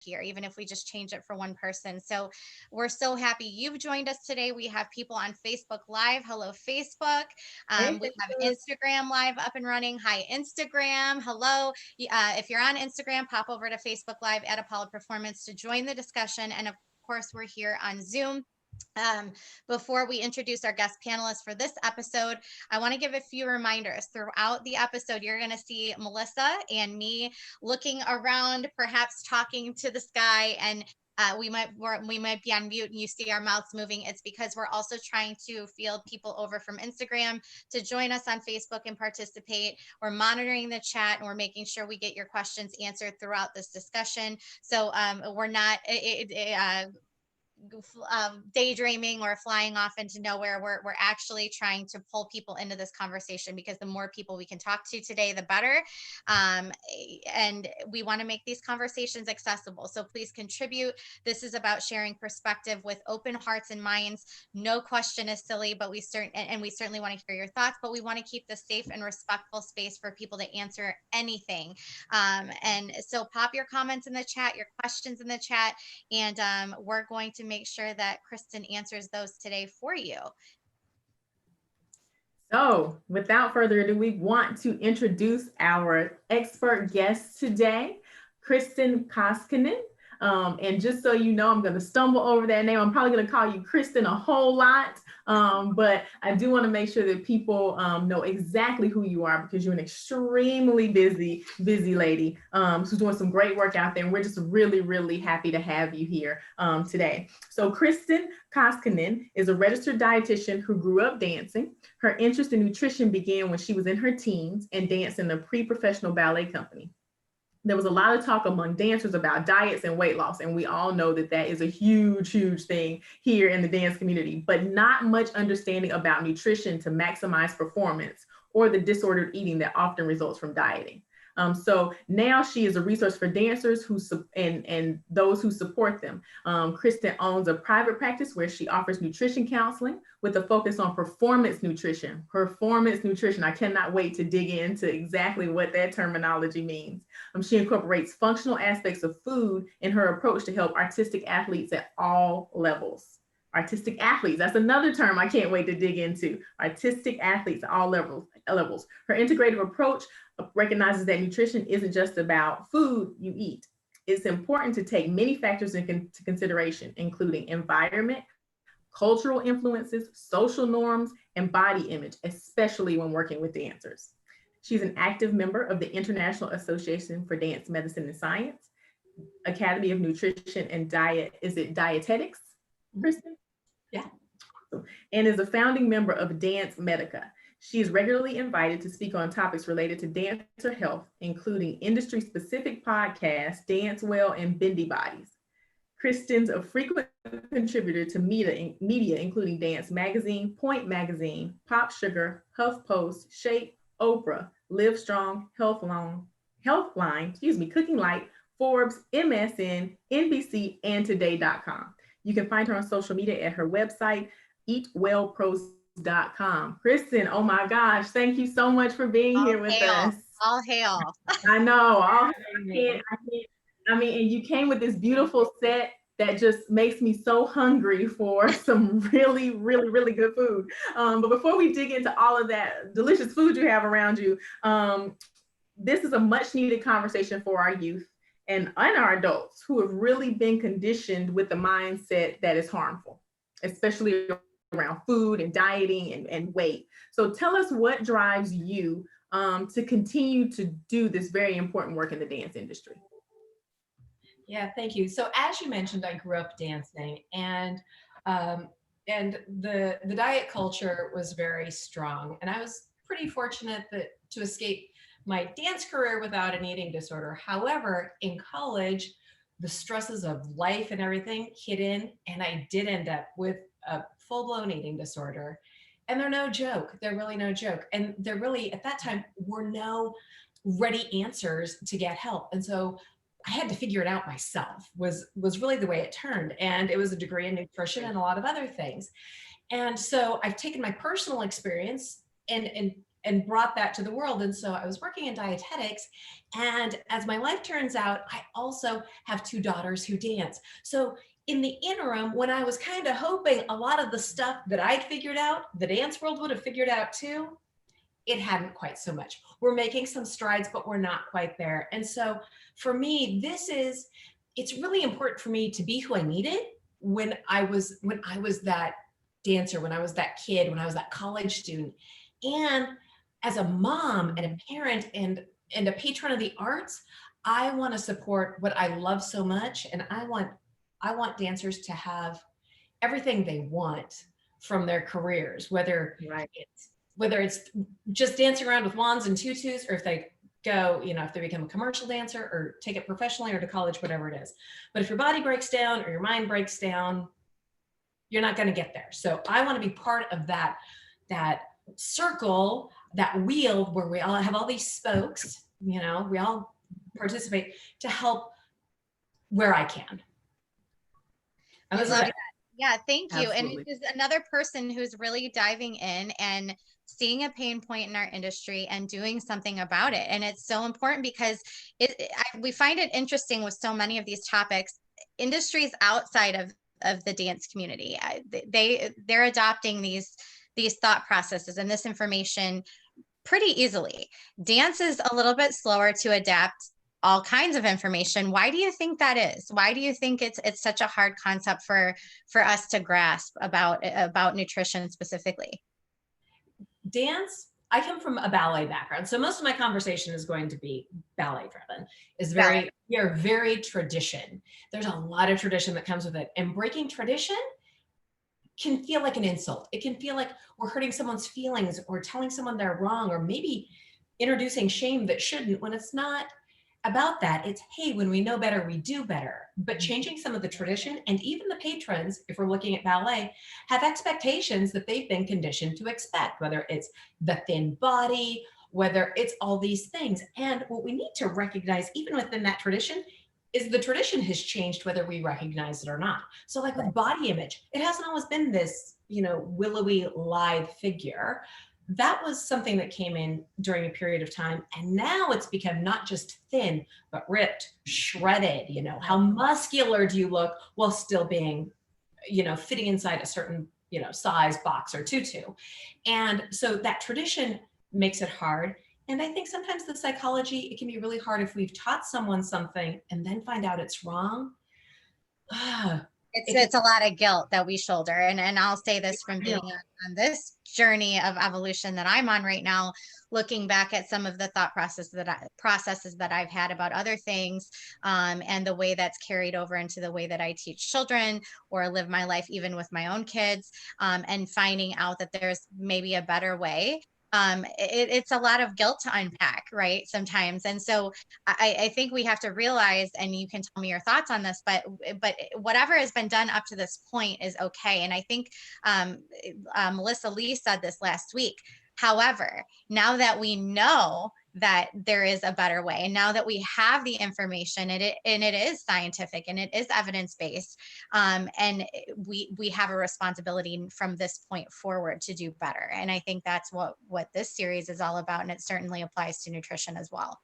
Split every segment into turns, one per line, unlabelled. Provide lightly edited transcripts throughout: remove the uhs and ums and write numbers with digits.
here, even if we just change it for one person. So we're so happy you've joined us today. We have people on Facebook Live. Hello, Facebook.
Hey,
We have
Facebook.
Instagram Live up and running. Hi, Instagram. Hello. If you're on Instagram, pop over to Facebook Live at Apollo Performance to join the discussion. And of course, we're here on Zoom. Um, Before we introduce our guest panelists for this episode, I want to give a few reminders. Throughout the episode, you're going to see Melissa and me looking around, perhaps talking to the sky, and we might be on mute and you see our mouths moving. It's because we're also trying to field people over from Instagram to join us on Facebook and participate. We're monitoring the chat and we're making sure we get your questions answered throughout this discussion. So we're not daydreaming or flying off into nowhere. We're actually trying to pull people into this conversation, because the more people we can talk to today, the better. Um, and we want to make these conversations accessible. So please contribute. This is about sharing perspective with open hearts and minds. No question is silly, but we certainly want to hear your thoughts, but we want to keep this safe and respectful space for people to answer anything. And so pop your comments in the chat, your questions in the chat, and we're going to make sure that Kristin answers those today for you.
So, without further ado, we want to introduce our expert guest today, Kristin Koskinen. And just so you know, I'm going to stumble over that name. I'm probably going to call you Kristin a whole lot, but I do want to make sure that people know exactly who you are, because you're an extremely busy lady who's doing some great work out there. And we're just really, really happy to have you here today. So Kristin Koskinen is a registered dietitian who grew up dancing. Her interest in nutrition began when she was in her teens and danced in a pre-professional ballet company. There was a lot of talk among dancers about diets and weight loss, and we all know that that is a huge, huge thing here in the dance community, but not much understanding about nutrition to maximize performance or the disordered eating that often results from dieting. So now she is a resource for dancers and those who support them. Kristin owns a private practice where she offers nutrition counseling with a focus on performance nutrition. Performance nutrition. I cannot wait to dig into exactly what that terminology means. She incorporates functional aspects of food in her approach to help artistic athletes at all levels. Artistic athletes, that's another term I can't wait to dig into. Artistic athletes at all levels. Her integrative approach recognizes that nutrition isn't just about food you eat. It's important to take many factors into consideration, including environment, cultural influences, social norms, and body image, especially when working with dancers. She's an active member of the International Association for Dance Medicine and Science, Academy of Nutrition and Dietetics, Kristin?
Yeah.
And is a founding member of Dance Medica. She is regularly invited to speak on topics related to dancer health, including industry-specific podcasts, Dance Well, and Bendy Bodies. Kristin's a frequent contributor to media, including Dance Magazine, Point Magazine, Pop Sugar, HuffPost, Shape, Oprah, Live Strong, Healthline, Cooking Light, Forbes, MSN, NBC, and Today.com. You can find her on social media at her website, eatwellpros.com. Kristin, oh my gosh, thank you so much for being here with us.
All hail.
I know. I mean, and you came with this beautiful set that just makes me so hungry for some really, really, really good food. But before we dig into all of that delicious food you have around you, this is a much needed conversation for our youth and our adults who have really been conditioned with the mindset that is harmful, especially around food and dieting and weight. So tell us what drives you to continue to do this very important work in the dance industry.
Yeah, thank you. So as you mentioned, I grew up dancing, and the diet culture was very strong, and I was pretty fortunate to escape my dance career without an eating disorder. However, in college, the stresses of life and everything hit in, and I did end up with a full-blown eating disorder. And they're no joke. They're really no joke. And there really, at that time, were no ready answers to get help. And so I had to figure it out myself, was really the way it turned. And it was a degree in nutrition and a lot of other things. And so I've taken my personal experience and and brought that to the world. And so I was working in dietetics. And as my life turns out, I also have 2 daughters who dance. So in the interim, when I was kind of hoping a lot of the stuff that I'd figured out, the dance world would have figured out too, it hadn't quite so much. We're making some strides, but we're not quite there. And so for me, it's really important for me to be who I needed when I was that dancer, when I was that kid, when I was that college student. And as a mom and a parent and a patron of the arts, I want to support what I love so much. And I want dancers to have everything they want from their careers, whether it's just dancing around with wands and tutus, or if they go, if they become a commercial dancer or take it professionally or to college, whatever it is. But if your body breaks down or your mind breaks down, you're not going to get there. So I want to be part of that circle, that wheel where we all have all these spokes, we all participate to help where I can.
I love that. Yeah, thank you.
Absolutely.
And it is another person who's really diving in and seeing a pain point in our industry and doing something about it. And it's so important because we find it interesting with so many of these topics, industries outside of the dance community. They're adopting these thought processes and this information pretty easily. Dance is a little bit slower to adapt all kinds of information. Why do you think that is? Why do you think it's such a hard concept for us to grasp about nutrition specifically?
Dance, I come from a ballet background, so most of my conversation is going to be ballet driven. We are very tradition. There's a lot of tradition that comes with it, and breaking tradition can feel like an insult. It can feel like we're hurting someone's feelings or telling someone they're wrong, or maybe introducing shame that shouldn't, when it's not about that. It's, hey, when we know better, we do better. But changing some of the tradition, and even the patrons, if we're looking at ballet, have expectations that they've been conditioned to expect, whether it's the thin body, whether it's all these things. And what we need to recognize, even within that tradition, is the tradition has changed whether we recognize it or not. So like with body image, it hasn't always been this, willowy, lithe figure. That was something that came in during a period of time. And now it's become not just thin, but ripped, shredded. How muscular do you look while still being, fitting inside a certain, size box or tutu. And so that tradition makes it hard. And I think sometimes the psychology, it can be really hard if we've taught someone something and then find out it's wrong.
It's a lot of guilt that we shoulder. And I'll say this from being on this journey of evolution that I'm on right now, looking back at some of the thought processes that I've had about other things, and the way that's carried over into the way that I teach children or live my life, even with my own kids, and finding out that there's maybe a better way. It's a lot of guilt to unpack, right? Sometimes. And so I think we have to realize, and you can tell me your thoughts on this, but whatever has been done up to this point is okay. And I think Melissa Lee said this last week. However, now that we know that there is a better way, and now that we have the information, and it is scientific and it is evidence-based, and we have a responsibility from this point forward to do better. And I think that's what this series is all about, and it certainly applies to nutrition as well.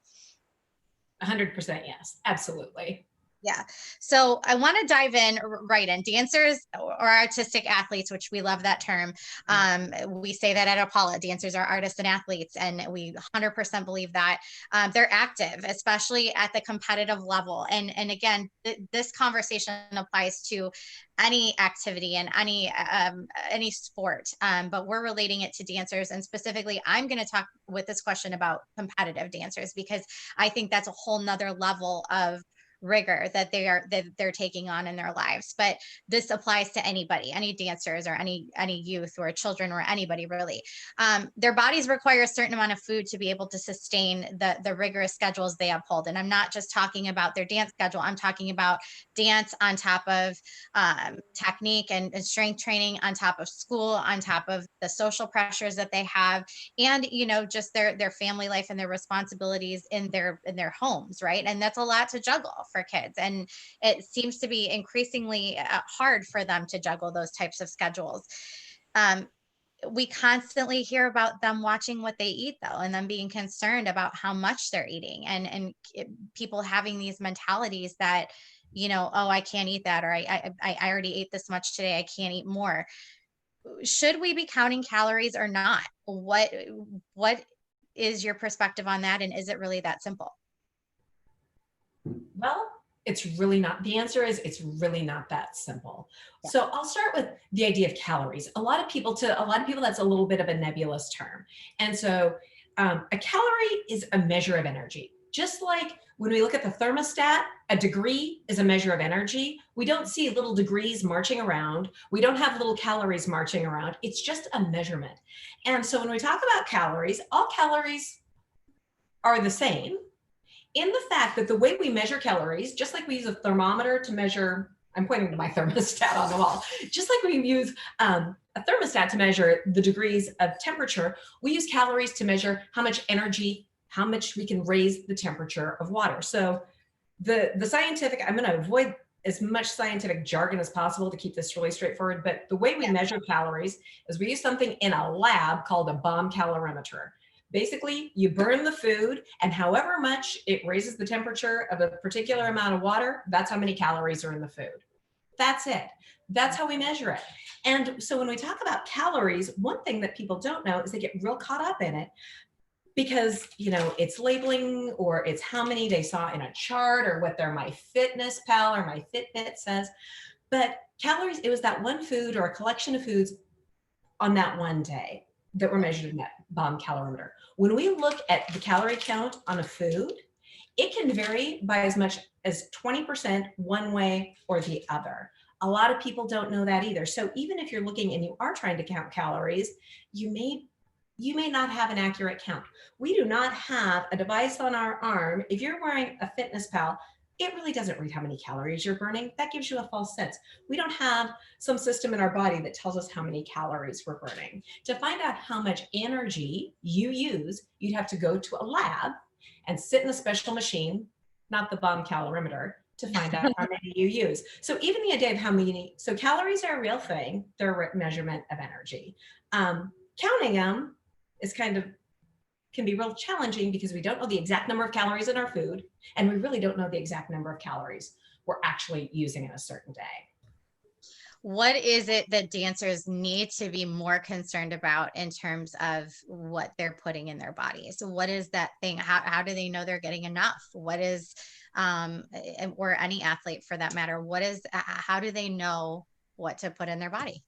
100% yes, absolutely.
Yeah. So I want to dive in right in. Dancers or artistic athletes, which we love that term. We say that at Apollo, dancers are artists and athletes, and we 100% believe that. They're active, especially at the competitive level. And again, this conversation applies to any activity and any sport, but we're relating it to dancers. And specifically, I'm going to talk with this question about competitive dancers, because I think that's a whole nother level of rigor that they're taking on in their lives. But this applies to anybody, any dancers or any youth or children or anybody really. Their bodies require a certain amount of food to be able to sustain the rigorous schedules they uphold. And I'm not just talking about their dance schedule. I'm talking about dance on top of technique and strength training, on top of school, on top of the social pressures that they have, and just their family life and their responsibilities in their homes, right? And that's a lot to juggle for kids, and it seems to be increasingly hard for them to juggle those types of schedules. we constantly hear about them watching what they eat though, and them being concerned about how much they're eating, and people having these mentalities that, oh, I can't eat that, or I already ate this much today, I can't eat more. Should we be counting calories or not? What is your perspective on that? And is it really that simple?
Well, it's really not. The answer is it's really not that simple. Yeah. So I'll start with the idea of calories. To a lot of people, that's a little bit of a nebulous term. And so a calorie is a measure of energy. Just like when we look at the thermostat, a degree is a measure of energy. We don't see little degrees marching around. We don't have little calories marching around. It's just a measurement. And so when we talk about calories, all calories are the same, in the fact that the way we measure calories, just like we use a thermometer to measure, I'm pointing to my thermostat on the wall, just like we use a thermostat to measure the degrees of temperature, we use calories to measure how much energy, how much we can raise the temperature of water. So the scientific, I'm going to avoid as much scientific jargon as possible to keep this really straightforward, but the way we measure calories is we use something in a lab called a bomb calorimeter. Basically, you burn the food, and however much it raises the temperature of a particular amount of water, that's how many calories are in the food. That's it. That's how we measure it. And so when we talk about calories, one thing that people don't know is they get real caught up in it because, it's labeling, or it's how many they saw in a chart, or what their MyFitnessPal or MyFitbit says. But calories, it was that one food or a collection of foods on that one day that were measured in that bomb calorimeter. When we look at the calorie count on a food, it can vary by as much as 20% one way or the other. A lot of people don't know that either. So even if you're looking and you are trying to count calories, you may not have an accurate count. We do not have a device on our arm. If you're wearing a FitnessPal, it really doesn't read how many calories you're burning. That gives you a false sense. We don't have some system in our body that tells us how many calories we're burning. To find out how much energy you use, you'd have to go to a lab and sit in a special machine, not the bomb calorimeter, to find out how many you use. So even the idea of how many, so calories are a real thing. They're a measurement of energy. Counting them is can be real challenging because we don't know the exact number of calories in our food, and we really don't know the exact number of calories we're actually using in a certain day.
What is it that dancers need to be more concerned about in terms of what they're putting in their bodies? So what is that thing? How do they know they're getting enough? What is, or any athlete for that matter, how do they know what to put in their body?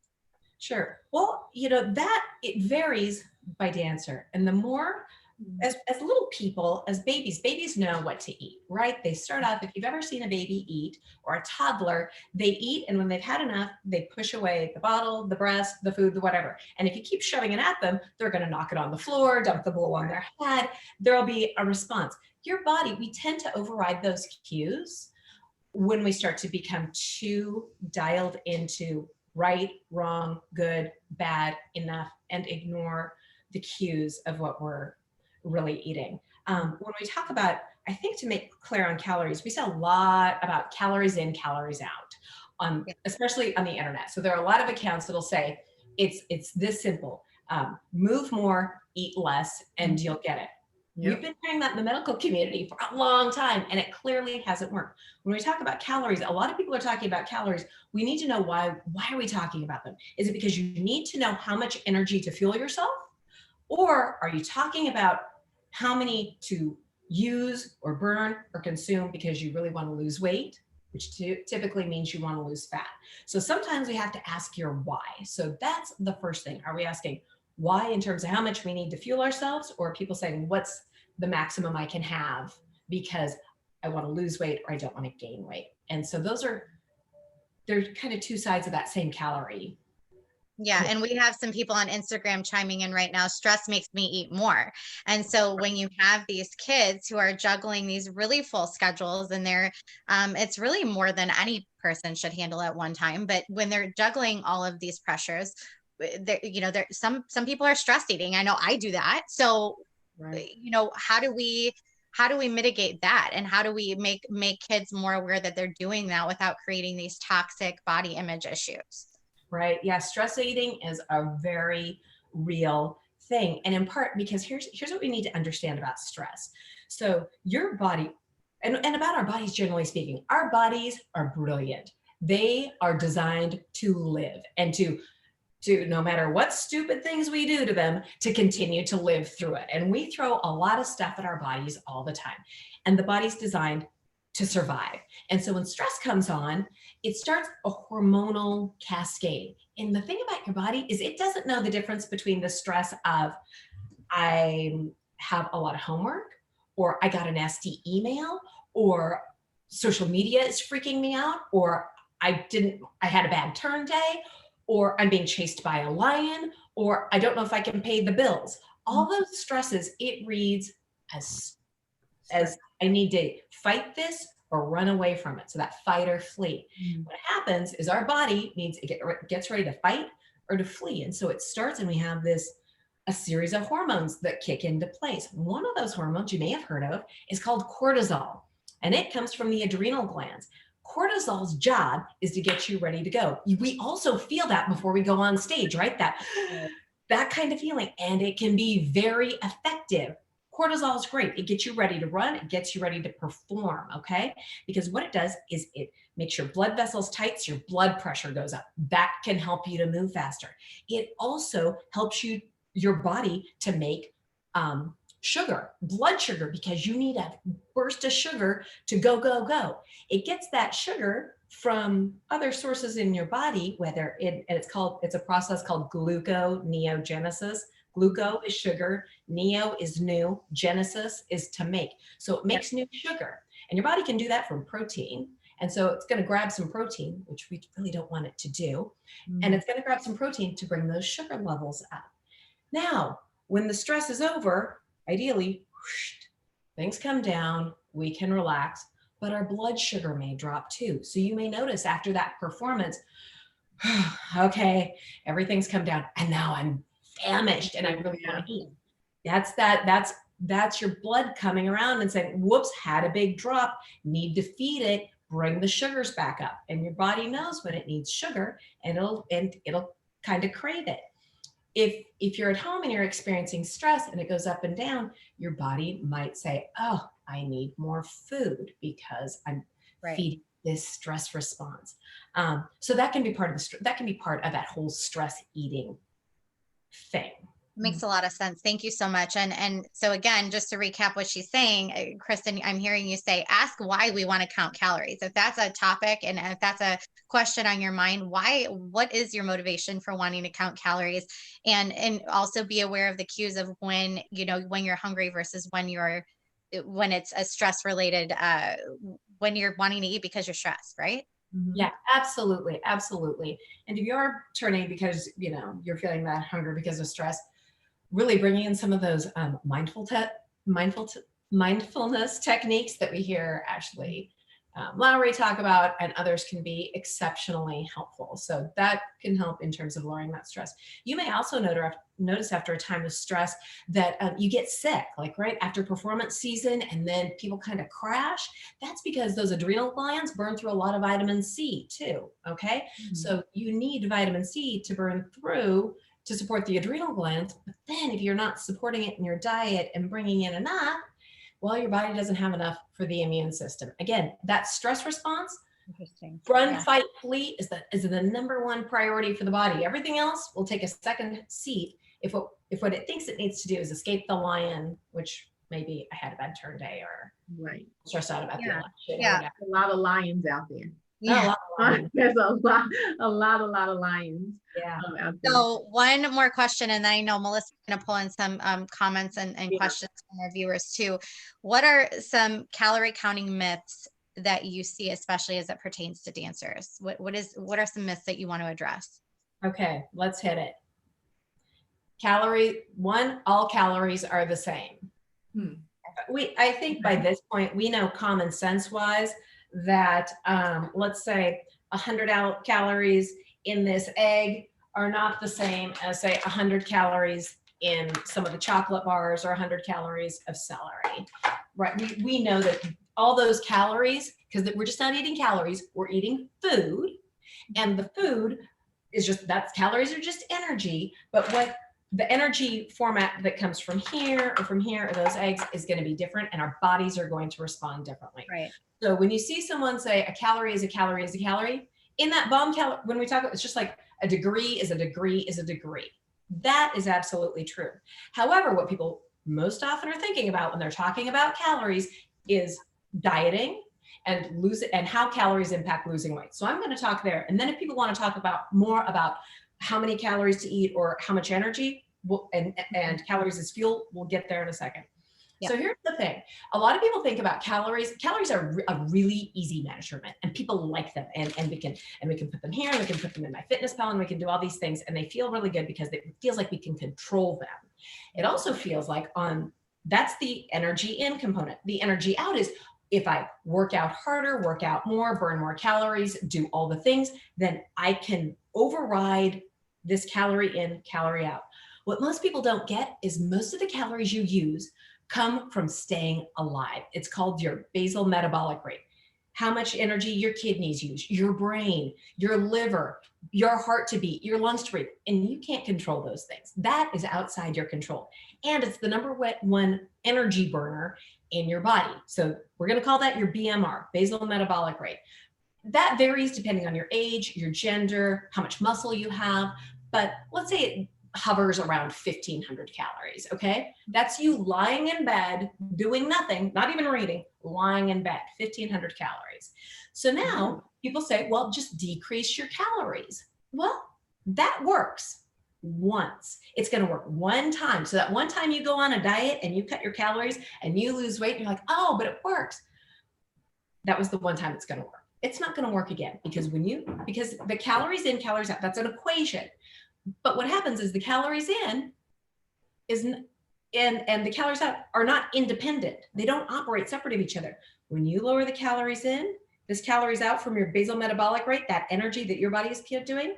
Sure. Well, that it varies by dancer. And the more, as little people, as babies know what to eat, right? They start off, if you've ever seen a baby eat, or a toddler, they eat, and when they've had enough, they push away the bottle, the breast, the food, the whatever. And if you keep shoving it at them, they're going to knock it on the floor, dump the bowl on their head. There'll be a response. Your body, we tend to override those cues when we start to become too dialed into right, wrong, good, bad, enough, and ignore the cues of what we're really eating. When we talk about, I think to make clear on calories, we say a lot about calories in, calories out, especially on the internet. So there are a lot of accounts that'll say, it's this simple, move more, eat less, and you'll get it. Yep. We've been hearing that in the medical community for a long time, and it clearly hasn't worked. When we talk about calories, a lot of people are talking about calories. We need to know why are we talking about them? Is it because you need to know how much energy to fuel yourself? Or are you talking about how many to use or burn or consume because you really want to lose weight, which typically means you want to lose fat? So sometimes we have to ask your why. So that's the first thing. Are we asking why in terms of how much we need to fuel ourselves, or are people saying what's the maximum I can have because I want to lose weight or I don't want to gain weight? And so they're kind of two sides of that same calorie.
Yeah. And we have some people on Instagram chiming in right now. Stress makes me eat more. And so when you have these kids who are juggling these really full schedules, and it's really more than any person should handle at one time. But when they're juggling all of these pressures, some people are stress eating. I know I do that. So, right. How do we mitigate that? And how do we make kids more aware that they're doing that without creating these toxic body image issues?
Right. Yeah. Stress eating is a very real thing. And in part because here's what we need to understand about stress. So your body, and about our bodies, generally speaking, our bodies are brilliant. They are designed to live and to no matter what stupid things we do to them, to continue to live through it. And we throw a lot of stuff at our bodies all the time. And the body's designed to survive. And so when stress comes on, it starts a hormonal cascade. And the thing about your body is it doesn't know the difference between the stress of I have a lot of homework, or I got a nasty email, or social media is freaking me out, or I had a bad turn day, or I'm being chased by a lion, or I don't know if I can pay the bills. All those stresses, it reads as I need to fight this or run away from it. So that fight or flee. What happens is our body gets ready to fight or to flee. And so it starts, and we have a series of hormones that kick into place. One of those hormones you may have heard of is called cortisol, and it comes from the adrenal glands. Cortisol's job is to get you ready to go. We also feel that before we go on stage, right? That kind of feeling, and it can be very effective. Cortisol is great. It gets you ready to run. It gets you ready to perform, okay? Because what it does is it makes your blood vessels tight, so your blood pressure goes up. That can help you to move faster. It also helps your body to make sugar, blood sugar, because you need a burst of sugar to go. It gets that sugar from other sources in your body, it's a process called gluconeogenesis. Gluco is sugar, neo is new, genesis is to make. So it makes new sugar, and your body can do that from protein. And so it's going to grab some protein, which we really don't want it to do. And it's going to grab some protein to bring those sugar levels up. Now, when the stress is over, ideally, things come down, we can relax, but our blood sugar may drop too. So you may notice after that performance, okay, everything's come down, and now I'm famished and I really want to eat. That's your blood coming around and saying, whoops, had a big drop, need to feed it, bring the sugars back up. And your body knows when it needs sugar, and it'll kind of crave it. If you're at home and you're experiencing stress and it goes up and down, your body might say, oh, I need more food because I'm feeding this stress response. So that can be part of that whole stress eating thing.
Makes a lot of sense. Thank you so much. And so again, just to recap what she's saying, Kristin, I'm hearing you say, ask why we want to count calories. If that's a topic and if that's a question on your mind, what is your motivation for wanting to count calories? And also be aware of the cues of when you're hungry versus when it's a stress related, when you're wanting to eat because you're stressed, right?
Yeah, absolutely. Absolutely. And if you're turning because, you're feeling that hunger because of stress, really bringing in some of those mindfulness techniques that we hear Ashley Lowry talk about, and others can be exceptionally helpful. So that can help in terms of lowering that stress. You may also notice after a time of stress that you get sick, like right after performance season, and then people kind of crash. That's because those adrenal glands burn through a lot of vitamin C too, okay? So you need vitamin C to burn through to support the adrenal glands. But then if you're not supporting it in your diet and bringing in enough, well, your body doesn't have enough for the immune system. Again, that stress response, run, fight, flee is the number one priority for the body. Everything else will take a second seat if what it thinks it needs to do is escape the lion, which maybe I had a bad turn day or stressed out about the election.
Yeah, a lot of lions out there.
Yeah.
There's a lot of lions.
Yeah.
So one more question, and then I know Melissa's going to pull in some comments and questions from our viewers too. What are some calorie counting myths that you see, especially as it pertains to dancers? What are some myths that you want to address?
Okay, let's hit it. All calories are the same. I think by this point, we know common sense wise that let's say 100 calories in this egg are not the same as say 100 calories in some of the chocolate bars or 100 calories of celery, right? We know that all those calories, because we're just not eating calories, we're eating food, and the food is calories are just energy, but the energy format that comes from here or those eggs is going to be different, and our bodies are going to respond differently.
Right.
So when you see someone say a calorie is a calorie is a calorie, in that bomb calorie, when we talk about, it's just like a degree is a degree is a degree. That is absolutely true. However, what people most often are thinking about when they're talking about calories is dieting and how calories impact losing weight. So I'm going to talk there. And then if people want to talk about more about how many calories to eat or how much energy and calories as fuel, we'll get there in a second. Yep. So here's the thing. A lot of people think about calories. Calories are a really easy measurement, and people like them. And we can put them here, and we can put them in MyFitnessPal, and we can do all these things, and they feel really good because it feels like we can control them. It also feels like that's the energy in component. The energy out is if I work out harder, work out more, burn more calories, do all the things, then I can override this calorie in, calorie out. What most people don't get is most of the calories you use come from staying alive. It's called your basal metabolic rate. How much energy your kidneys use, your brain, your liver, your heart to beat, your lungs to breathe, and you can't control those things. That is outside your control. And it's the number one energy burner in your body. So we're going to call that your BMR, basal metabolic rate. That varies depending on your age, your gender, how much muscle you have. But let's say it hovers around 1,500 calories, okay? That's you lying in bed, doing nothing, not even reading, lying in bed, 1,500 calories. So now people say, well, just decrease your calories. Well, that works once. It's gonna work one time. So that one time you go on a diet and you cut your calories and you lose weight, and you're like, oh, but it works. That was the one time it's gonna work. It's not gonna work again because the calories in, calories out, that's an equation. But what happens is the calories in and the calories out are not independent. They don't operate separate of each other. When you lower the calories in, this calories out from your basal metabolic rate, that energy that your body is doing,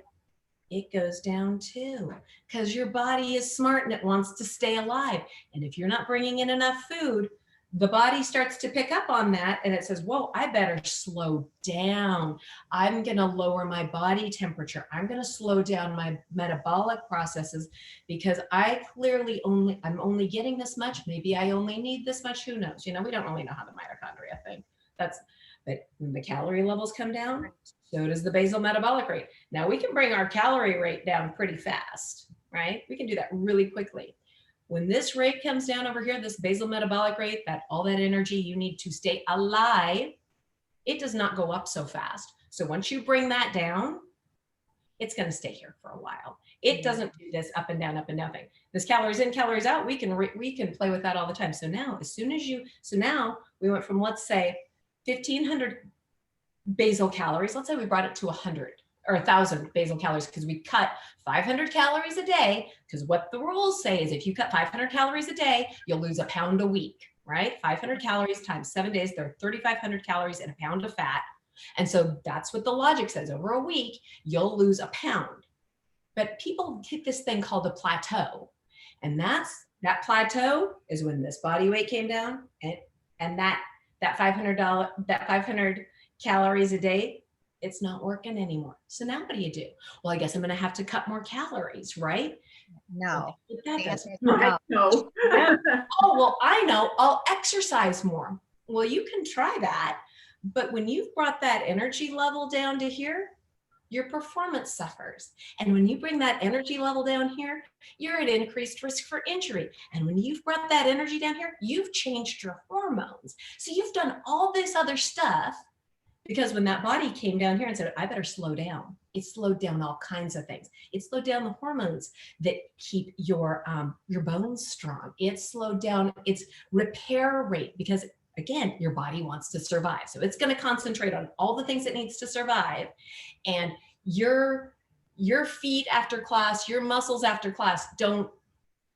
it goes down too, because your body is smart and it wants to stay alive. And if you're not bringing in enough food, the body starts to pick up on that and it says, whoa, I better slow down. I'm going to lower my body temperature. I'm going to slow down my metabolic processes because I'm only getting this much. Maybe I only need this much. Who knows? We don't really know how the mitochondria think. But when the calorie levels come down, so does the basal metabolic rate. Now we can bring our calorie rate down pretty fast, right? We can do that really quickly. When this rate comes down over here, this basal metabolic rate, all that energy you need to stay alive, it does not go up so fast. So once you bring that down, it's going to stay here for a while. It doesn't do this up and down thing. This calories in, calories out, we can play with that all the time. So now, now we went from, let's say, 1,500 basal calories. Let's say we brought it to 100. Or 1,000 basal calories because we cut 500 calories a day, because what the rules say is if you cut 500 calories a day, you'll lose a pound a week, right? 500 calories times 7 days, there are 3,500 calories in a pound of fat. And so that's what the logic says. Over a week, you'll lose a pound. But people hit this thing called a plateau. And that plateau is when this body weight came down and that 500 calories a day, it's not working anymore. So now what do you do? Well, I guess I'm going to have to cut more calories, right?
No.
No.
Oh, well, I know. I'll exercise more. Well, you can try that. But when you've brought that energy level down to here, your performance suffers. And when you bring that energy level down here, you're at increased risk for injury. And when you've brought that energy down here, you've changed your hormones. So you've done all this other stuff. Because when that body came down here and said, I better slow down, it slowed down all kinds of things. It slowed down the hormones that keep your bones strong. It slowed down its repair rate because, again, your body wants to survive. So it's going to concentrate on all the things it needs to survive. And your feet after class, your muscles after class don't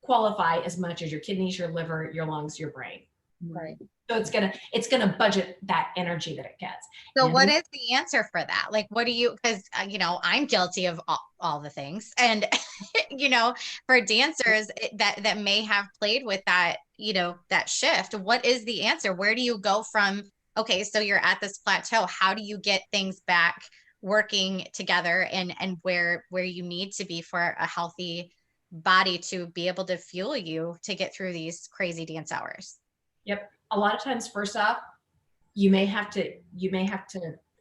qualify as much as your kidneys, your liver, your lungs, your brain.
Right.
So it's gonna budget that energy that it gets.
So what is the answer for that? Like, what do you, because, I'm guilty of all the things. And, for dancers that may have played with that, that shift, what is the answer? Where do you go from, okay, so you're at this plateau. How do you get things back working together and where you need to be for a healthy body to be able to fuel you to get through these crazy dance hours.
Yep. A lot of times, first off, you may have to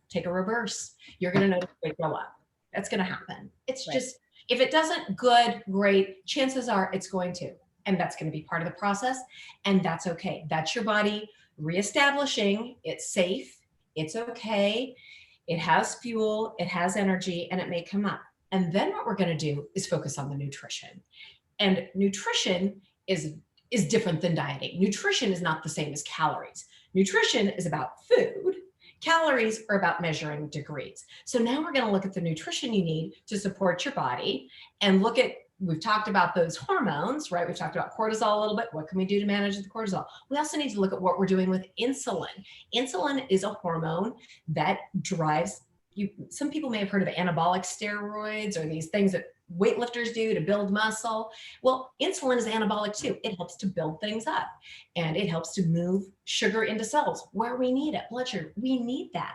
take a reverse. You're going to notice weight go up. That's going to happen. It's
Right.
just, if it doesn't, good, great, chances are it's going to, and that's going to be part of the process. And that's okay. That's your body reestablishing it's safe. It's okay. It has fuel, it has energy, and it may come up. And then what we're going to do is focus on the nutrition. And nutrition is different than dieting. Nutrition is not the same as calories. Nutrition is about food. Calories are about measuring degrees. So now we're going to look at the nutrition you need to support your body and look at, we've talked about those hormones, right? We've talked about cortisol a little bit. What can we do to manage the cortisol? We also need to look at what we're doing with insulin. Insulin is a hormone that drives you. Some people may have heard of anabolic steroids or these things that weightlifters do to build muscle. Well, insulin is anabolic too. It helps to build things up and it helps to move sugar into cells where we need it. Blood sugar, we need that.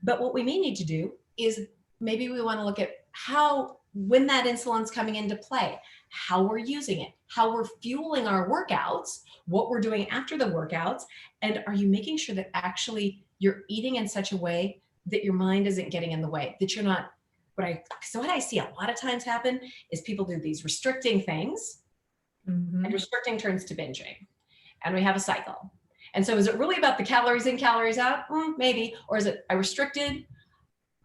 But what we may need to do is maybe we want to look at how, when that insulin's coming into play, how we're using it, how we're fueling our workouts, what we're doing after the workouts, and are you making sure that actually you're eating in such a way that your mind isn't getting in the way, that you're not, what I see a lot of times happen is people do these restricting things, and restricting turns to binging, and we have a cycle. And so is it really about the calories in, calories out? Maybe. Or is it, I restricted,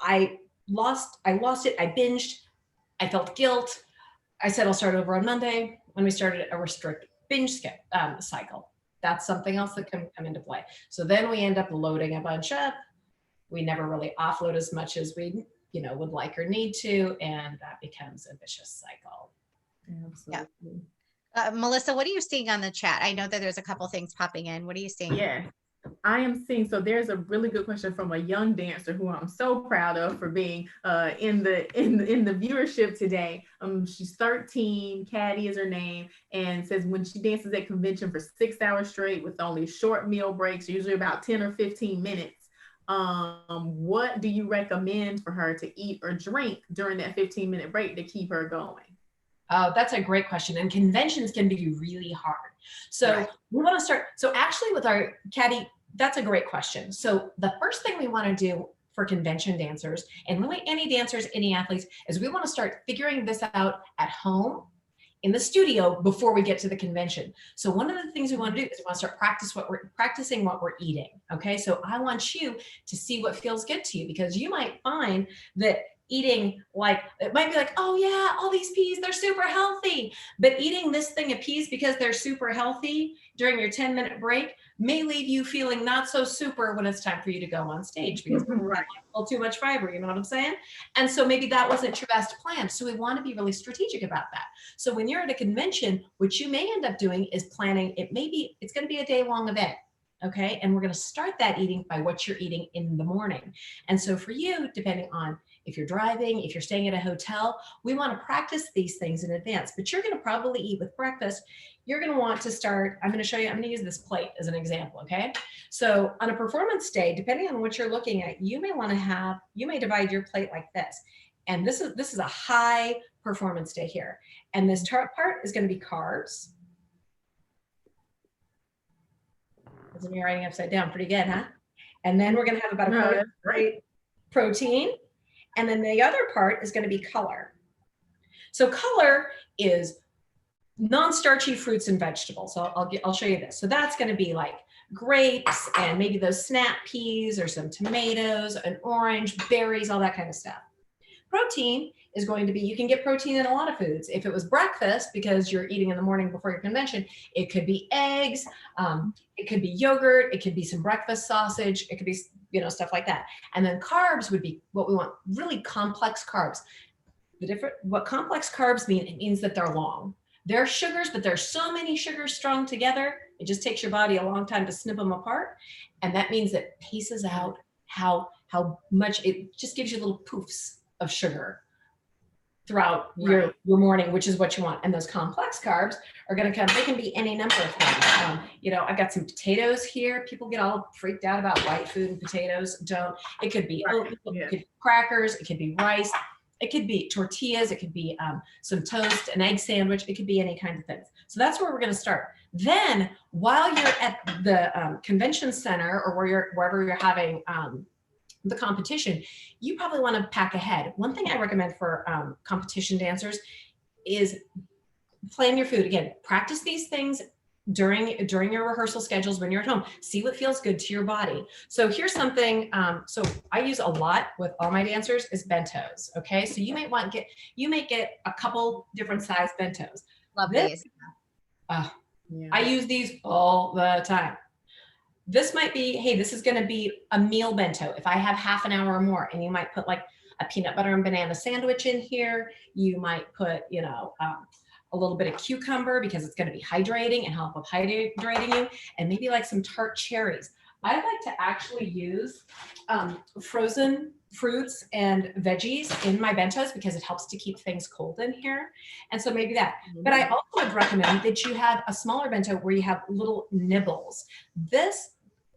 I lost it, I binged, I felt guilt, I said I'll start over on Monday, when we started a restrict binge cycle. That's something else that can come into play. So then we end up loading a bunch up. We never really offload as much as we would like or need to, and that becomes a vicious cycle.
Absolutely.
Melissa, what are you seeing on the chat? I know that there's a couple things popping in. What are you seeing?
Yeah, I am seeing, so there's a really good question from a young dancer who I'm so proud of for being in the viewership today. She's 13, Caddy is her name, and says when she dances at convention for 6 hours straight with only short meal breaks, usually about 10 or 15 minutes, what do you recommend for her to eat or drink during that 15-minute break to keep her going?
Oh, that's a great question. And conventions can be really hard. So right. We want to start. So actually with our Caddy, that's a great question. So the first thing we want to do for convention dancers, and really any dancers, any athletes, is we want to start figuring this out at home, in the studio, before we get to the convention. So one of the things we want to do is we want to start practicing what we're eating. Okay. So I want you to see what feels good to you, because you might find that eating, like, it might be like, oh yeah, all these peas, they're super healthy. But eating this thing of peas because they're super healthy during your 10-minute break may leave you feeling not so super when it's time for you to go on stage, because right. A little too much fiber, you know what I'm saying? And so maybe that wasn't your best plan. So we want to be really strategic about that. So when you're at a convention, what you may end up doing is planning, it's going to be a day-long event. Okay. And we're going to start that eating by what you're eating in the morning. And so for you, depending on if you're driving, if you're staying at a hotel, we want to practice these things in advance, but you're going to probably eat with breakfast. You're going to want to start, I'm going to show you, I'm going to use this plate as an example. Okay. So on a performance day, depending on what you're looking at, you may divide your plate like this. And this is a high performance day here. And this part is going to be carbs. Isn't me writing upside down? Pretty good, huh? And then we're going to have about a protein. And then the other part is going to be color. So color is non-starchy fruits and vegetables. So I'll show you this. So that's going to be like grapes and maybe those snap peas or some tomatoes, an orange, berries, all that kind of stuff. Protein is going to be, you can get protein in a lot of foods. If it was breakfast, because you're eating in the morning before your convention, it could be eggs, it could be yogurt, it could be some breakfast sausage, it could be, stuff like that. And then carbs would be what we want, really complex carbs. What complex carbs mean, it means that they're long. They're sugars, but there's so many sugars strung together, it just takes your body a long time to snip them apart. And that means it paces out how much, it just gives you little poofs of sugar throughout your morning, which is what you want. And those complex carbs are going to come, they can be any number of things. I've got some potatoes here. People get all freaked out about white food and potatoes. It could be oatmeal, it could be crackers, it could be rice. It could be tortillas, it could be some toast, an egg sandwich, it could be any kind of things. So that's where we're going to start. Then while you're at the convention center or wherever you're having the competition, you probably want to pack ahead. One thing I recommend for competition dancers is plan your food. Again, practice these things during your rehearsal schedules when you're at home. See what feels good to your body. So here's something, so I use a lot with all my dancers is bentos. Okay, so you may get a couple different size bentos.
Love these.
I use these all the time. This might be, hey, this is going to be a meal bento if I have half an hour or more, and you might put like a peanut butter and banana sandwich in here. You might put, you know, a little bit of cucumber because it's going to be hydrating and help with hydrating you, and maybe like some tart cherries. I like to actually use frozen fruits and veggies in my bentos because it helps to keep things cold in here. And so maybe that. But I also would recommend that you have a smaller bento where you have little nibbles.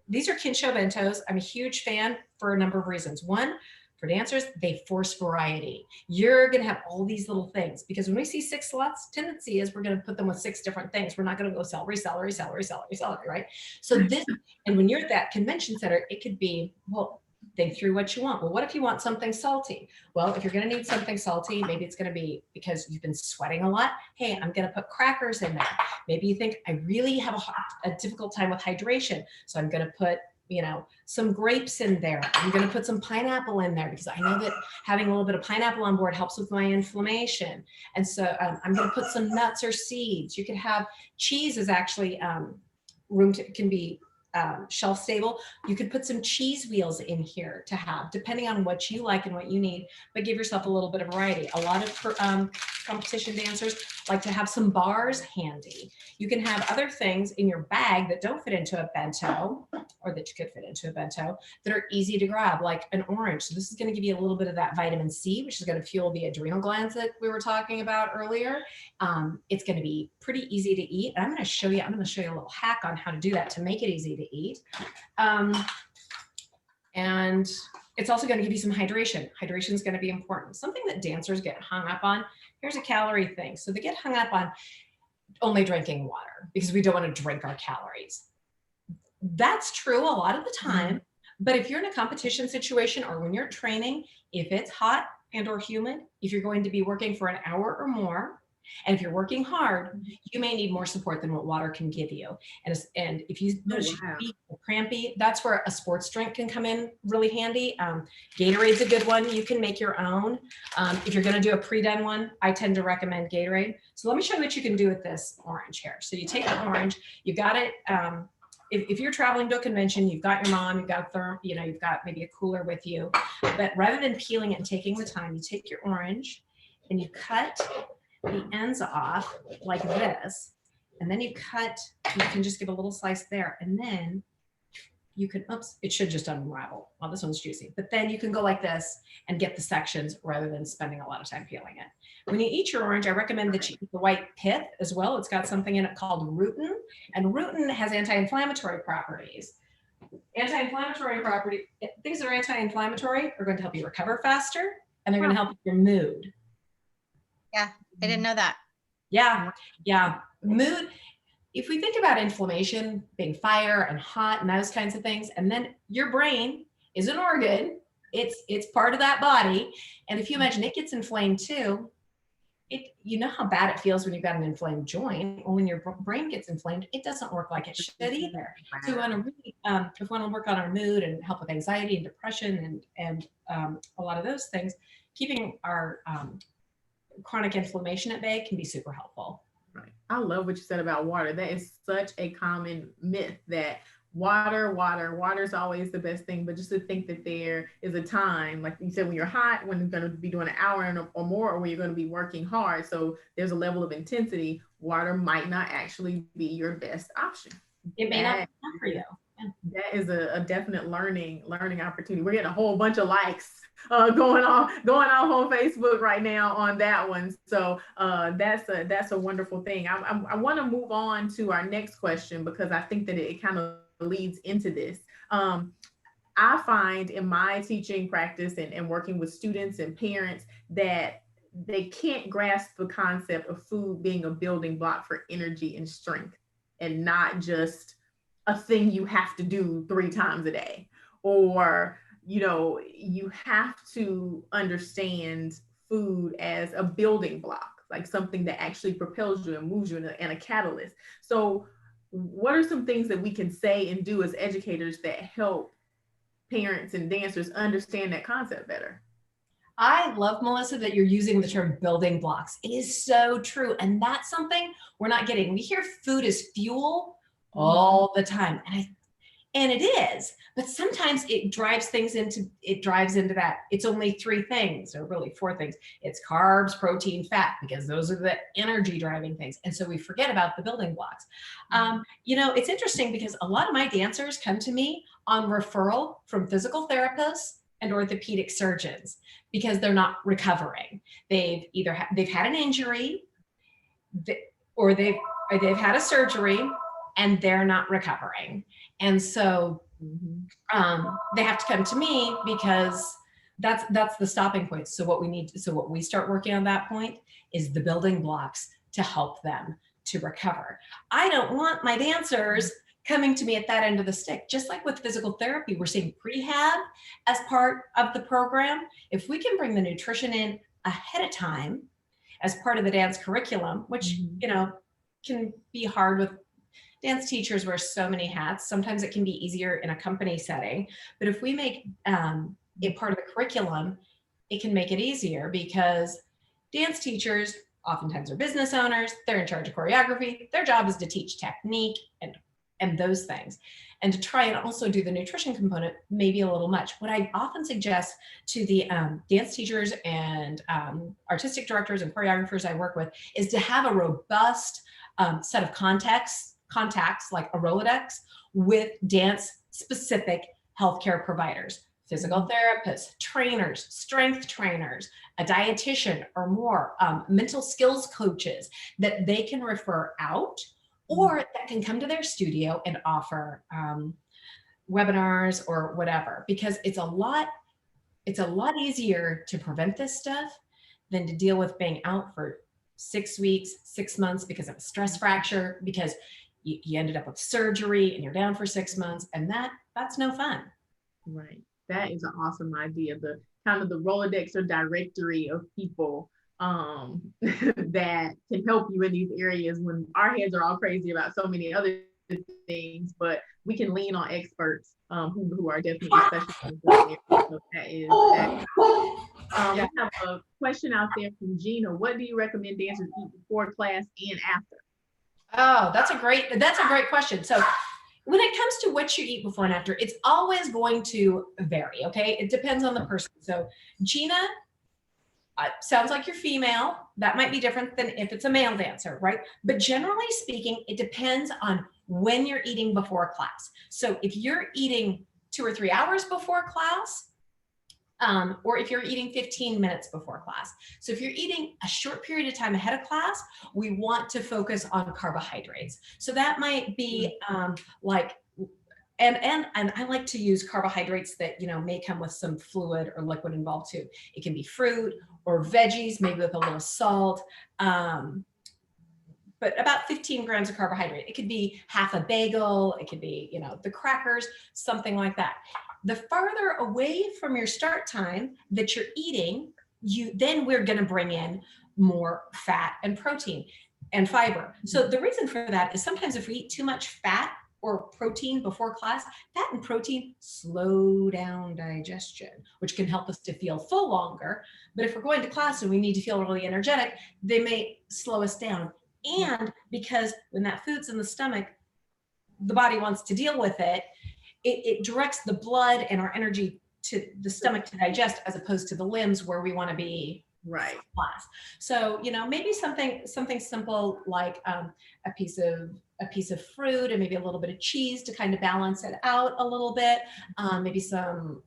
These are Kinsho bentos. I'm a huge fan for a number of reasons. One, for dancers, they force variety. You're going to have all these little things because when we see 6 slots, tendency is we're going to put them with 6 different things. We're not going to go celery, celery, celery, celery, celery, right? So this, and when you're at that convention center, it could be, well, think through what you want. Well, what if you want something salty? Well, if you're going to need something salty, maybe it's going to be because you've been sweating a lot. Hey, I'm going to put crackers in there. Maybe you think I really have a difficult time with hydration. So I'm going to put, you know, some grapes in there. I'm going to put some pineapple in there because I know that having a little bit of pineapple on board helps with my inflammation. And so I'm going to put some nuts or seeds. You could have cheese is actually can be shelf stable. You could put some cheese wheels in here to have, depending on what you like and what you need, but give yourself a little bit of variety. A lot of competition dancers like to have some bars handy. You can have other things in your bag that don't fit into a bento, or that you could fit into a bento, that are easy to grab, like an orange. So this is going to give you a little bit of that vitamin C, which is going to fuel the adrenal glands that we were talking about earlier. It's going to be pretty easy to eat. And I'm going to show you a little hack on how to do that to make it easy to eat. And it's also going to give you some hydration. Hydration is going to be important. Something that dancers get hung up on. Here's a calorie thing. So they get hung up on only drinking water because we don't want to drink our calories. That's true a lot of the time. But if you're in a competition situation or when you're training, if it's hot and or humid, if you're going to be working for an hour or more, and if you're working hard, you may need more support than what water can give you. And if you notice your feet are crampy, that's where a sports drink can come in really handy. Gatorade's a good one. You can make your own. If you're going to do a pre-done one, I tend to recommend Gatorade. So let me show you what you can do with this orange here. So you take the orange, you got it. If you're traveling to a convention, you've got your mom, you've got you've got maybe a cooler with you. But rather than peeling it and taking the time, you take your orange and you cut the ends off like this, and then you can just give a little slice there, and then you can, it should just unravel. Well, this one's juicy, but then you can go like this and get the sections rather than spending a lot of time peeling it. When you eat your orange, I recommend that you eat the white pith as well. It's got something in it called rutin, and rutin has anti-inflammatory properties. Anti-inflammatory things that are anti-inflammatory are going to help you recover faster, and they're going to help with your mood.
Yeah, I didn't know that.
Yeah. Mood. If we think about inflammation being fire and hot and those kinds of things, and then your brain is an organ, it's part of that body. And if you imagine it gets inflamed too, you know how bad it feels when you've got an inflamed joint. Well, when your brain gets inflamed, it doesn't work like it should either. So we want to really, if we want to work on our mood and help with anxiety and depression and a lot of those things, keeping our chronic inflammation at bay can be super helpful.
Right. I love what you said about water. That is such a common myth that water is always the best thing. But just to think that there is a time, like you said, when you're hot, when you're going to be doing an hour or more, or when you're going to be working hard. So there's a level of intensity. Water might not actually be your best option.
It may not be for you.
That is a definite learning opportunity. We're getting a whole bunch of likes going off on Facebook right now on that one. So that's a wonderful thing. I want to move on to our next question because I think that it kind of leads into this. I find in my teaching practice and working with students and parents that they can't grasp the concept of food being a building block for energy and strength, and not just a thing you have to do 3 times a day. Or, you have to understand food as a building block, like something that actually propels you and moves you, and a catalyst. So what are some things that we can say and do as educators that help parents and dancers understand that concept better?
I love, Melissa, that you're using the term building blocks. It is so true. And that's something we're not getting. We hear food is fuel all the time. And it is, but sometimes it drives into that. It's only 3 things, or really 4 things. It's carbs, protein, fat, because those are the energy driving things. And so we forget about the building blocks. It's interesting because a lot of my dancers come to me on referral from physical therapists and orthopedic surgeons because they're not recovering. They've had an injury, or they've had a surgery, and they're not recovering. And so they have to come to me because that's the stopping point. So what we start working on that point is the building blocks to help them to recover. I don't want my dancers coming to me at that end of the stick. Just like with physical therapy, we're seeing prehab as part of the program. If we can bring the nutrition in ahead of time as part of the dance curriculum, which, can be hard with dance teachers wear so many hats. Sometimes it can be easier in a company setting, but if we make it part of the curriculum, it can make it easier, because dance teachers oftentimes are business owners. They're in charge of choreography. Their job is to teach technique and those things, and to try and also do the nutrition component maybe a little much. What I often suggest to the dance teachers and artistic directors and choreographers I work with is to have a robust set of contacts like a Rolodex with dance specific healthcare providers, physical therapists, trainers, strength trainers, a dietitian or more, mental skills coaches that they can refer out, or that can come to their studio and offer webinars or whatever, because it's a lot easier to prevent this stuff than to deal with being out for 6 weeks, 6 months because of a stress fracture, because you ended up with surgery and you're down for 6 months, and that's no fun.
Right. That is an awesome idea. The kind of the Rolodex or directory of people that can help you in these areas when our heads are all crazy about so many other things, but we can lean on experts who are definitely specialists. So we have a question out there from Gina. What do you recommend dancers eat before class and after?
Oh, that's a great question. So when it comes to what you eat before and after, it's always going to vary, okay? It depends on the person. So Gina, sounds like you're female. That might be different than if it's a male dancer, right? But generally speaking, it depends on when you're eating before class. So if you're eating 2 or 3 hours before class, or if you're eating 15 minutes before class. So if you're eating a short period of time ahead of class, we want to focus on carbohydrates. So that might be and I like to use carbohydrates that, may come with some fluid or liquid involved too. It can be fruit or veggies, maybe with a little salt, but about 15 grams of carbohydrate. It could be half a bagel. It could be, the crackers, something like that. The farther away from your start time that you're eating, then we're going to bring in more fat and protein and fiber. So the reason for that is sometimes if we eat too much fat or protein before class, fat and protein slow down digestion, which can help us to feel full longer. But if we're going to class and we need to feel really energetic, they may slow us down. And because when that food's in the stomach, the body wants to deal with it, it directs the blood and our energy to the stomach to digest, as opposed to the limbs where we want to be
Right.
class. So, you know, maybe something simple like a piece of fruit and maybe a little bit of cheese to kind of balance it out a little bit. Maybe some,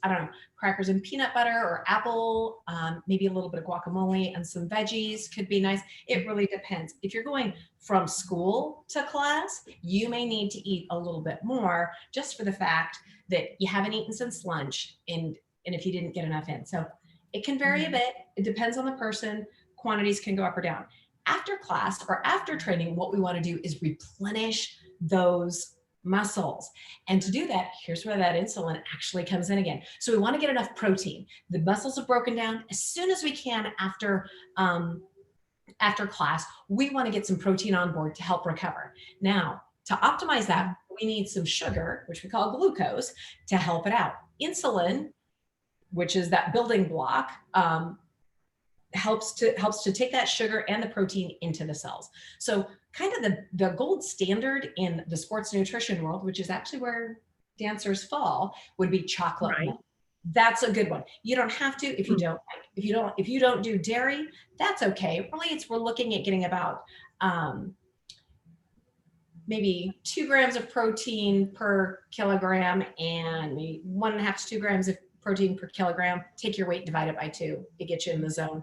I don't know, crackers and peanut butter or apple, maybe a little bit of guacamole and some veggies could be nice. It really depends. If you're going from school to class, you may need to eat a little bit more just for the fact that you haven't eaten since lunch and if you didn't get enough in. So it can vary a bit. It depends on the person. Quantities can go up or down. After class or after training, what we want to do is replenish those muscles. And to do that, here's where that insulin actually comes in again. So we want to get enough protein. The muscles are broken down as soon as we can after class. We want to get some protein on board to help recover. Now, to optimize that, we need some sugar, which we call glucose, to help it out. Insulin, which is that building block, helps to take that sugar and the protein into the cells. So kind of the gold standard in the sports nutrition world, which is actually where dancers fall, would be chocolate milk. That's a good one. You don't have to if you don't do dairy, that's okay. Really, we're looking at getting about maybe 2 grams of protein per kilogram and maybe 1.5 to 2 grams of protein per kilogram. Take your weight, divide it by 2. It gets you in the zone.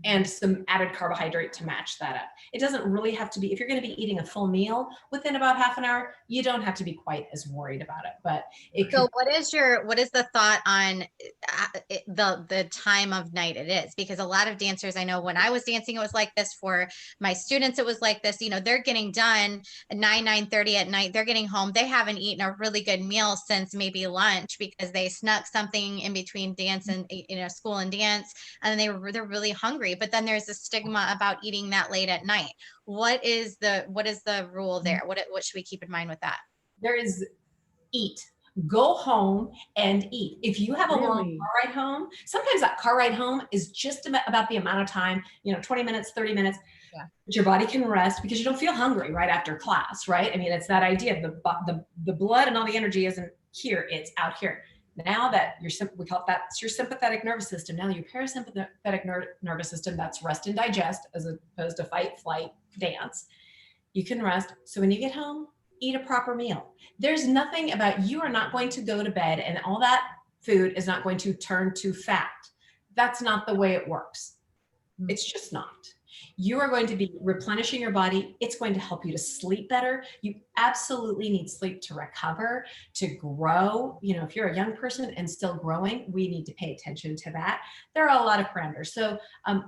And some added carbohydrate to match that up. It doesn't really have to be, if you're going to be eating a full meal within about half an hour, you don't have to be quite as worried about it. But
so what is the thought on the time of night it is? Because a lot of dancers, I know when I was dancing, it was like this. For my students, it was like this. You know, they're getting done at 9:30 at night. They're getting home. They haven't eaten a really good meal since maybe lunch because they snuck something in between dance and, you know, school and dance, and they're really hungry. But then there's a stigma about eating that late at night. What is the rule there? What should we keep in mind with that?
There is eat. Go home and eat. If you have a long car ride home, sometimes that car ride home is just about the amount of time, 20 minutes, 30 minutes. Yeah. But your body can rest because you don't feel hungry right after class, right? I mean, it's that idea of the blood and all the energy isn't here, it's out here. Now that we call it that's your sympathetic nervous system. Now your parasympathetic nervous system, that's rest and digest as opposed to fight, flight, dance. You can rest. So when you get home, eat a proper meal. There's nothing about, you are not going to go to bed and all that food is not going to turn to fat. That's not the way it works. It's just not. You are going to be replenishing your body. It's going to help you to sleep better. You absolutely need sleep to recover, to grow. If you're a young person and still growing, we need to pay attention to that. There are a lot of parameters. So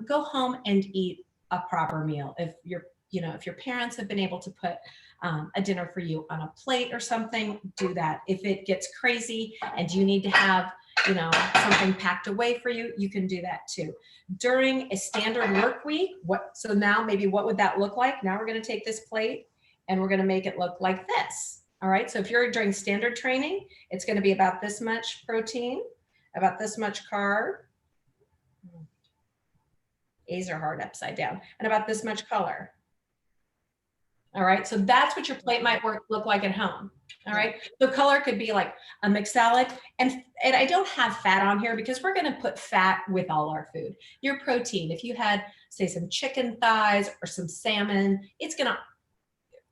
go home and eat a proper meal. If your parents have been able to put a dinner for you on a plate or something, do that. If it gets crazy and you need to have something packed away for you, you can do that too. During a standard work week, so now maybe what would that look like? Now we're going to take this plate and we're going to make it look like this. All right. So if you're during standard training, it's going to be about this much protein, about this much carb. A's are hard upside down, and about this much color. All right. So that's what your plate might look like at home. All right. The color could be like a mixed salad. And I don't have fat on here because we're going to put fat with all our food. Your protein, if you had, say, some chicken thighs or some salmon, it's going to,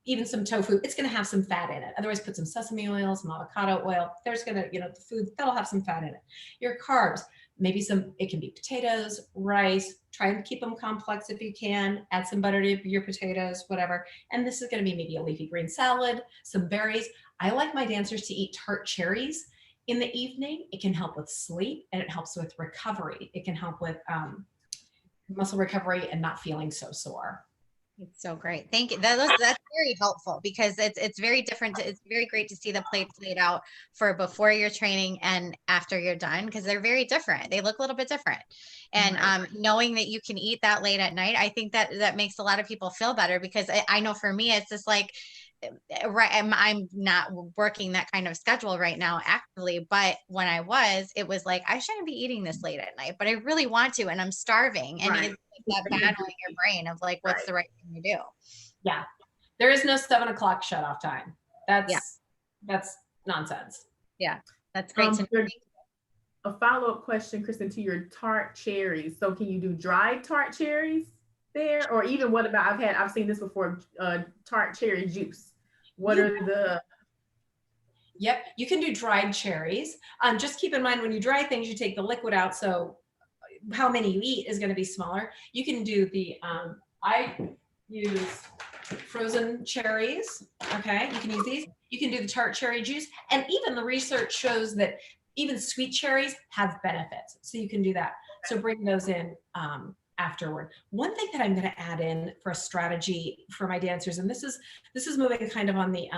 even some tofu, it's going to have some fat in it. Otherwise, put some sesame oil, some avocado oil. There's going to, the food that'll have some fat in it. Your carbs, maybe it can be potatoes, rice. Try and keep them complex if you can. Add some butter to your potatoes, whatever. And this is going to be maybe a leafy green salad, some berries. I like my dancers to eat tart cherries in the evening. It can help with sleep and it helps with recovery. It can help with muscle recovery and not feeling so sore.
It's so great. Thank you. That's very helpful because it's very different. It's very great to see the plates laid out for before your training and after you're done, because they're very different. They look a little bit different. And knowing that you can eat that late at night, I think that makes a lot of people feel better, because I know for me, it's just like, right, I'm not working that kind of schedule right now actively, but when I was, it was like, I shouldn't be eating this late at night, but I really want to, and I'm starving. And it's like that battle in your brain of like, what's the right thing to do?
Yeah. There is no 7 o'clock shut off time. That's nonsense.
Yeah. That's great to know.
a follow-up question, Kristen, to your tart cherries. So can you do dried tart cherries there? Or even what about, I've seen this before, tart cherry juice. What are the...
Yep, you can do dried cherries. Just keep in mind when you dry things, you take the liquid out. So how many you eat is going to be smaller. You can do the, I use frozen cherries. Okay, you can use these. You can do the tart cherry juice. And even the research shows that even sweet cherries have benefits. So you can do that. So bring those in afterward. One thing that I'm going to add in for a strategy for my dancers, and this is moving kind of on the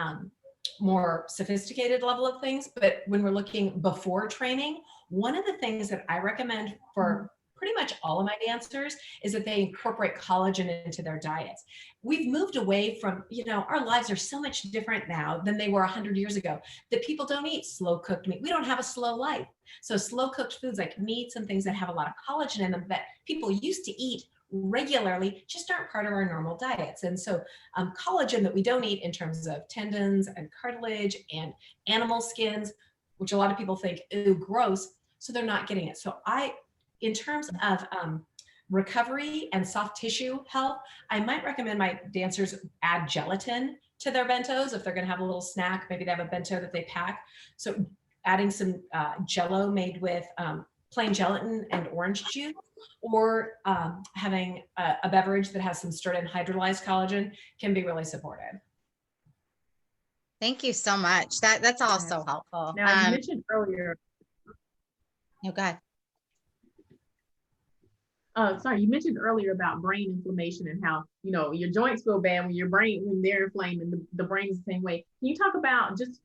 more sophisticated level of things, but when we're looking before training, one of the things that I recommend for pretty much all of my dancers is that they incorporate collagen into their diets. We've moved away from, our lives are so much different now than they were 100 years ago, that people don't eat slow cooked meat. We don't have a slow life. So slow cooked foods like meats and things that have a lot of collagen in them that people used to eat regularly just aren't part of our normal diets. And so collagen that we don't eat in terms of tendons and cartilage and animal skins, which a lot of people think, ooh, gross, so they're not getting it. So in terms of recovery and soft tissue health, I might recommend my dancers add gelatin to their bentos. If they're going to have a little snack, maybe they have a bento that they pack. So adding some Jello made with plain gelatin and orange juice, or having a beverage that has some stirred in hydrolyzed collagen can be really supportive.
Thank you so much. That's all so helpful.
Now, you mentioned earlier.
Oh, go ahead.
You mentioned earlier about brain inflammation and how, your joints feel bad when they're inflamed, and the brain's the same way. Can you talk about just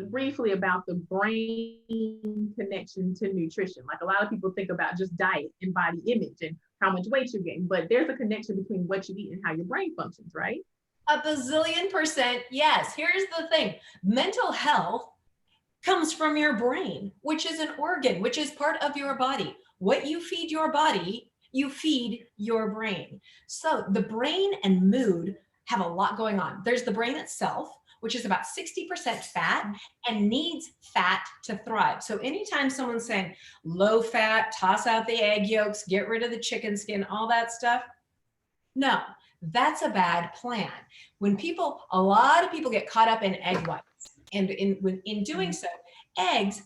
briefly about the brain connection to nutrition? Like, a lot of people think about just diet and body image and how much weight you're getting, but there's a connection between what you eat and how your brain functions, right?
A bazillion%, yes. Here's the thing. Mental health comes from your brain, which is an organ, which is part of your body. What you feed your body, you feed your brain. So the brain and mood have a lot going on. There's the brain itself, which is about 60% fat and needs fat to thrive. So anytime someone's saying low fat, toss out the egg yolks, get rid of the chicken skin, all that stuff, no, that's a bad plan. A lot of people get caught up in egg whites. And in doing so, eggs,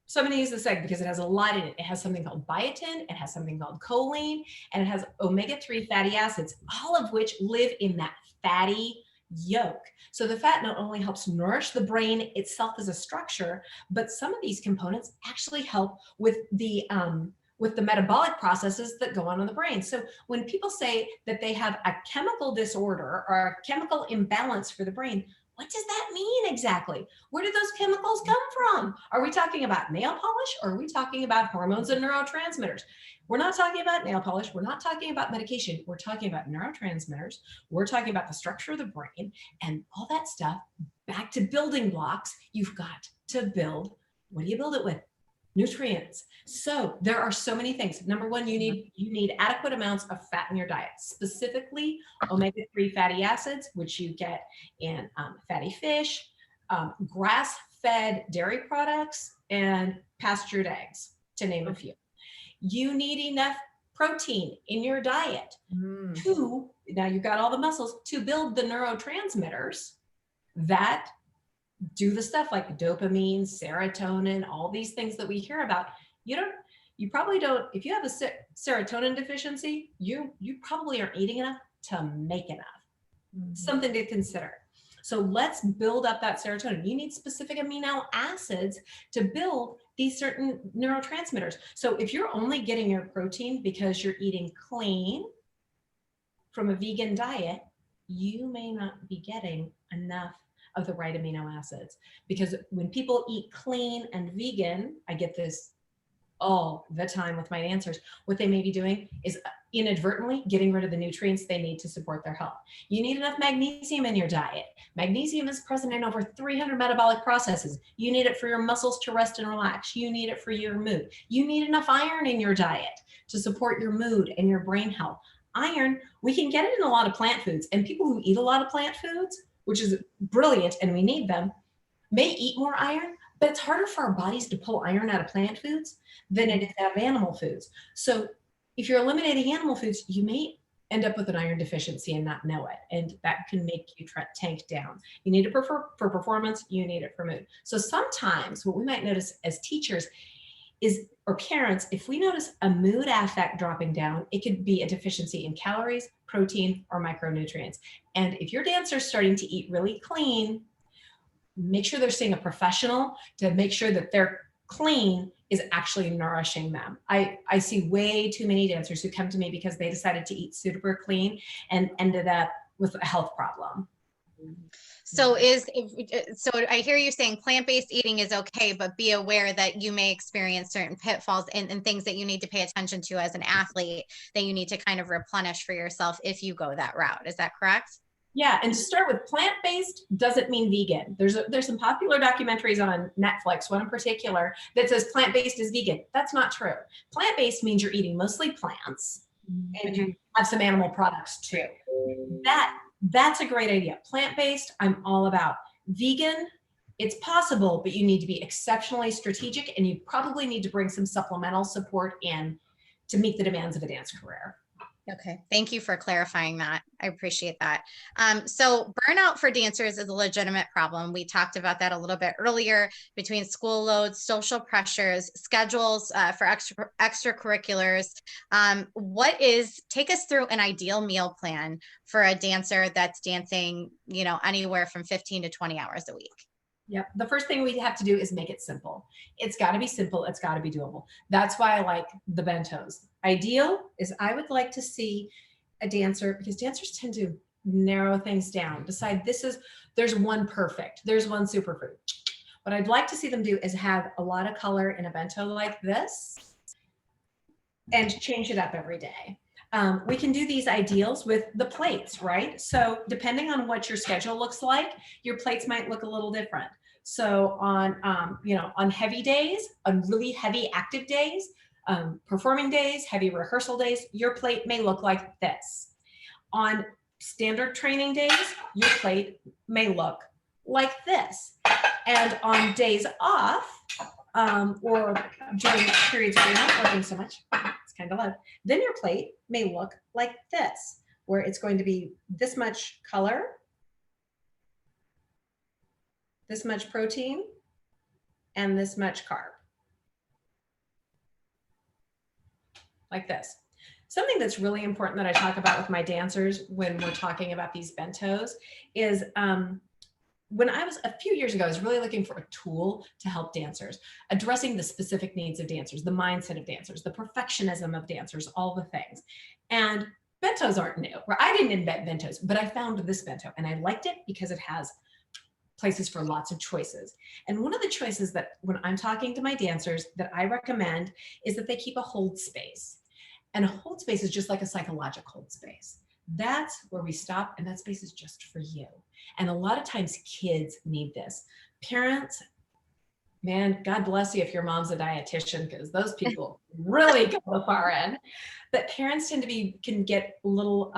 so I'm going to use this egg because it has a lot in it. It has something called biotin, it has something called choline, and it has omega-3 fatty acids, all of which live in that fatty yolk. So the fat not only helps nourish the brain itself as a structure, but some of these components actually help with the metabolic processes that go on in the brain. So when people say that they have a chemical disorder or a chemical imbalance for the brain, what does that mean exactly? Where do those chemicals come from? Are we talking about nail polish, or are we talking about hormones and neurotransmitters? We're not talking about nail polish. We're not talking about medication. We're talking about neurotransmitters. We're talking about the structure of the brain and all that stuff. Back to building blocks, you've got to build. What do you build it with? Nutrients. So there are so many things. Number one, you need adequate amounts of fat in your diet, specifically omega-3 fatty acids, which you get in fatty fish, grass-fed dairy products, and pastured eggs, to name a few. You need enough protein in your diet now you've got all the muscles to build the neurotransmitters that do the stuff like dopamine, serotonin, all these things that we hear about. You probably don't, if you have a serotonin deficiency, you probably aren't eating enough to make enough. Something to consider. So let's build up that serotonin. You need specific amino acids to build these certain neurotransmitters. So if you're only getting your protein because you're eating clean from a vegan diet, you may not be getting enough of the right amino acids. Because when people eat clean and vegan, I get this all the time with my dancers, what they may be doing is inadvertently getting rid of the nutrients they need to support their health. You need enough magnesium in your diet. Magnesium is present in over 300 metabolic processes. You need it for your muscles to rest and relax. You need it for your mood. You need enough iron in your diet to support your mood and your brain health. Iron, we can get it in a lot of plant foods, and people who eat a lot of plant foods, which is brilliant and we need them, may eat more iron, but it's harder for our bodies to pull iron out of plant foods than it is out of animal foods. So if you're eliminating animal foods, you may end up with an iron deficiency and not know it. And that can make you tank down. You need it for performance, you need it for mood. So sometimes what we might notice as teachers is, or parents, if we notice a mood affect dropping down, it could be a deficiency in calories, protein, or micronutrients. And if your dancer's starting to eat really clean, make sure they're seeing a professional to make sure that their clean is actually nourishing them. I see way too many dancers who come to me because they decided to eat super clean and ended up with a health problem.
So so I hear you saying plant-based eating is okay, but be aware that you may experience certain pitfalls and things that you need to pay attention to as an athlete that you need to kind of replenish for yourself if you go that route. Is that correct?
Yeah, and to start with, plant-based doesn't mean vegan. There's some popular documentaries on Netflix, one in particular, that says plant-based is vegan. That's not true. Plant-based means you're eating mostly plants and you have some animal products too. That's a great idea. Plant-based, I'm all about. Vegan, it's possible, but you need to be exceptionally strategic and you probably need to bring some supplemental support in to meet the demands of a dance career.
Okay, thank you for clarifying that. I appreciate that. So burnout for dancers is a legitimate problem. We talked about that a little bit earlier between school loads, social pressures, schedules for extracurriculars. Take us through an ideal meal plan for a dancer that's dancing, anywhere from 15 to 20 hours a week.
Yep. The first thing we have to do is make it simple. It's got to be simple. It's got to be doable. That's why I like the bentos. Ideal is I would like to see a dancer, because dancers tend to narrow things down, decide there's one perfect, there's one superfood. What I'd like to see them do is have a lot of color in a bento like this and change it up every day. We can do these ideals with the plates, right? So depending on what your schedule looks like, your plates might look a little different. So on heavy days, on really heavy active days, performing days, heavy rehearsal days, your plate may look like this. On standard training days, your plate may look like this. And on days off, or during periods where you're not working so much, it's kind of loud, then your plate may look like this, where it's going to be this much color, this much protein, and this much carb. Like this. Something that's really important that I talk about with my dancers when we're talking about these bentos is when a few years ago, I was really looking for a tool to help dancers, addressing the specific needs of dancers, the mindset of dancers, the perfectionism of dancers, all the things. And bentos aren't new. I didn't invent bentos, but I found this bento and I liked it because it has places for lots of choices. And one of the choices that when I'm talking to my dancers that I recommend is that they keep a hold space. And a hold space is just like a psychological hold space. That's where we stop, and that space is just for you. And a lot of times kids need this. Parents, man, God bless you if your mom's a dietitian, because those people really go the far end. But parents can get a little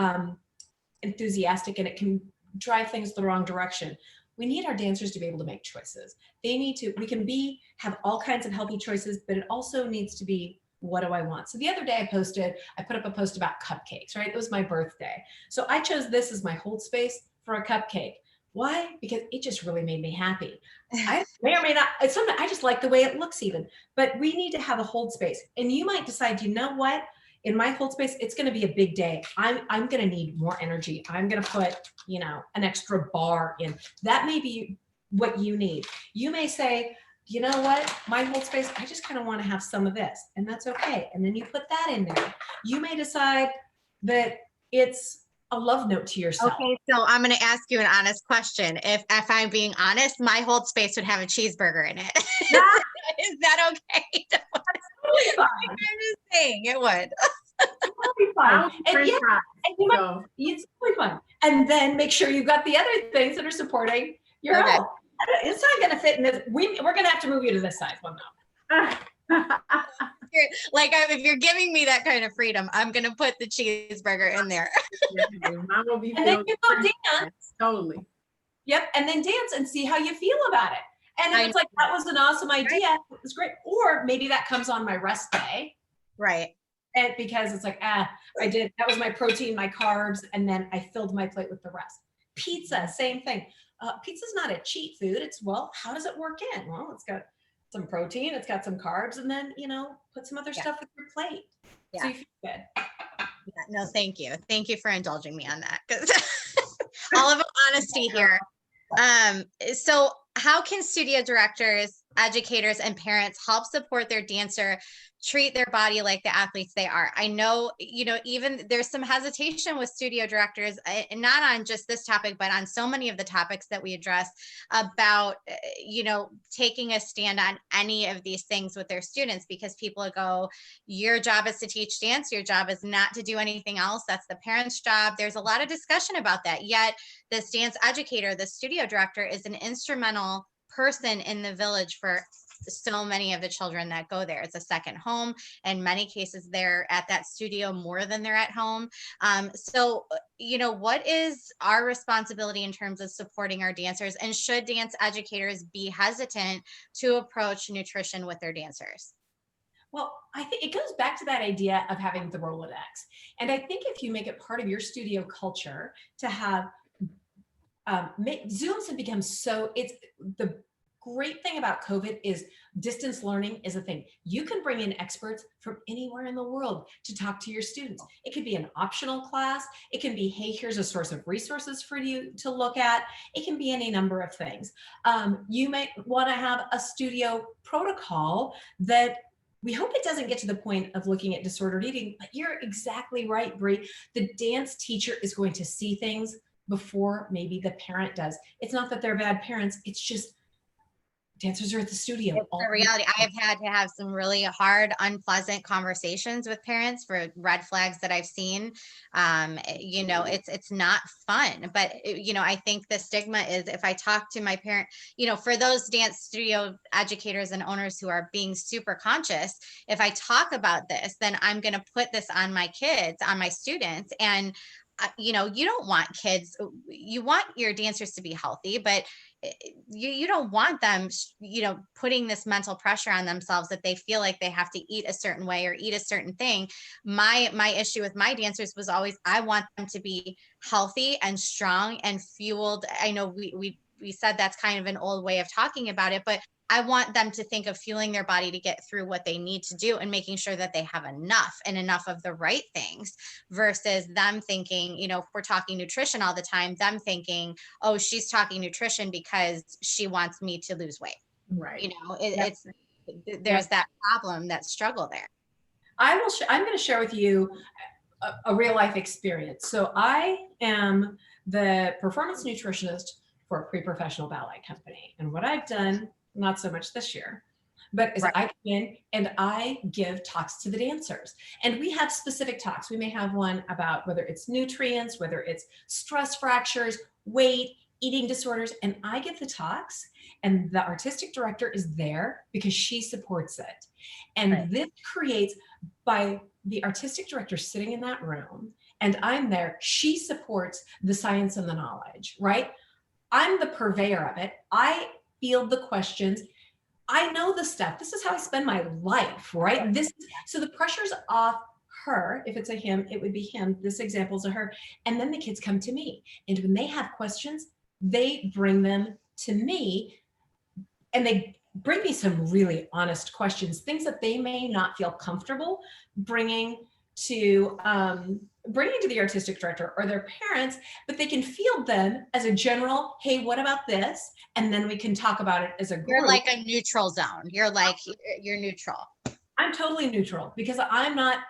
enthusiastic, and it can drive things the wrong direction. We need our dancers to be able to make choices. We can have all kinds of healthy choices, but it also needs to be, what do I want? So the other day I put up a post about cupcakes, right? It was my birthday. So I chose this as my hold space for a cupcake. Why? Because it just really made me happy. I may or may not, sometimes I just like the way it looks even, but we need to have a hold space. And you might decide, you know what? In my hold space, it's going to be a big day. I'm going to need more energy. I'm going to put, an extra bar in. That may be what you need. You may say, you know what, my hold space, I just kind of want to have some of this, and that's okay. And then you put that in there. You may decide that it's a love note to yourself.
Okay, so I'm going to ask you an honest question. If I'm being honest, my hold space would have a cheeseburger in it. Is that okay?
Totally fine.
I'm just saying it would.
Totally fine. It's totally fine. And then make sure you've got the other things that are supporting your health. It's not going to fit in this. We're going to have to move you to this size. Well, no.
Like, if you're giving me that kind of freedom, I'm going to put the cheeseburger in there.
Mine will be
and then you go dance.
Totally.
Yep. And then dance and see how you feel about it. And if it's like, that was an awesome idea, it was great. Or maybe that comes on my rest day.
Right.
And because it's like, that was my protein, my carbs, and then I filled my plate with the rest. Pizza, same thing. Pizza's not a cheat food. It's, well, how does it work in? Well, it's got some protein, it's got some carbs, and then, put some other stuff with your plate.
Yeah.
So you feel good.
Yeah, no, thank you. Thank you for indulging me on that. Because all of honesty here. So how can studio directors, educators, and parents help support their dancer treat their body like the athletes they are? I know, even there's some hesitation with studio directors, and not on just this topic, but on so many of the topics that we address about, taking a stand on any of these things with their students, because people go, your job is to teach dance. Your job is not to do anything else. That's the parent's job. There's a lot of discussion about that. Yet this dance educator, the studio director, is an instrumental person in the village for so many of the children that go there. It's a second home. In many cases, they're at that studio more than they're at home. So, what is our responsibility in terms of supporting our dancers? And should dance educators be hesitant to approach nutrition with their dancers?
Well, I think it goes back to that idea of having the Rolodex. And I think if you make it part of your studio culture to have, Zooms have become it's the great thing about COVID is distance learning is a thing. You can bring in experts from anywhere in the world to talk to your students. It could be an optional class. It can be, hey, here's a source of resources for you to look at. It can be any number of things. You might want to have a studio protocol that we hope it doesn't get to the point of looking at disordered eating, but you're exactly right, Brie. The dance teacher is going to see things before maybe the parent does. It's not that they're bad parents. It's just dancers are at the studio.
It's the reality. I have had to have some really hard, unpleasant conversations with parents for red flags that I've seen. It's not fun, but I think the stigma is, if I talk to my parent, for those dance studio educators and owners who are being super conscious, if I talk about this, then I'm going to put this on my kids, on my students. And you don't want kids, you want your dancers to be healthy, but you don't want them, putting this mental pressure on themselves that they feel like they have to eat a certain way or eat a certain thing. My issue with my dancers was always, I want them to be healthy and strong and fueled. I know we said that's kind of an old way of talking about it, but I want them to think of fueling their body to get through what they need to do and making sure that they have enough and enough of the right things, versus them thinking, if we're talking nutrition all the time, them thinking, oh, she's talking nutrition because she wants me to lose weight.
Right.
There's that problem, that struggle there.
I'm going to share with you a real life experience. So I am the performance nutritionist for a pre-professional ballet company. And what I've done, not so much this year, but is I come in and I give talks to the dancers. And we have specific talks. We may have one about whether it's nutrients, whether it's stress fractures, weight, eating disorders. And I give the talks, and the artistic director is there because she supports it. And this creates, by the artistic director sitting in that room and I'm there, she supports the science and the knowledge, right? I'm the purveyor of it. I field the questions. I know the stuff. This is how I spend my life, right? So the pressure's off her. If it's a him, it would be him. This example's a her. And then the kids come to me. And when they have questions, they bring them to me, and they bring me some really honest questions, things that they may not feel comfortable bringing to the artistic director or their parents, but they can field them as a general, hey, what about this? And then we can talk about it as a group.
You're like a neutral zone. You're neutral.
I'm totally neutral because I'm not,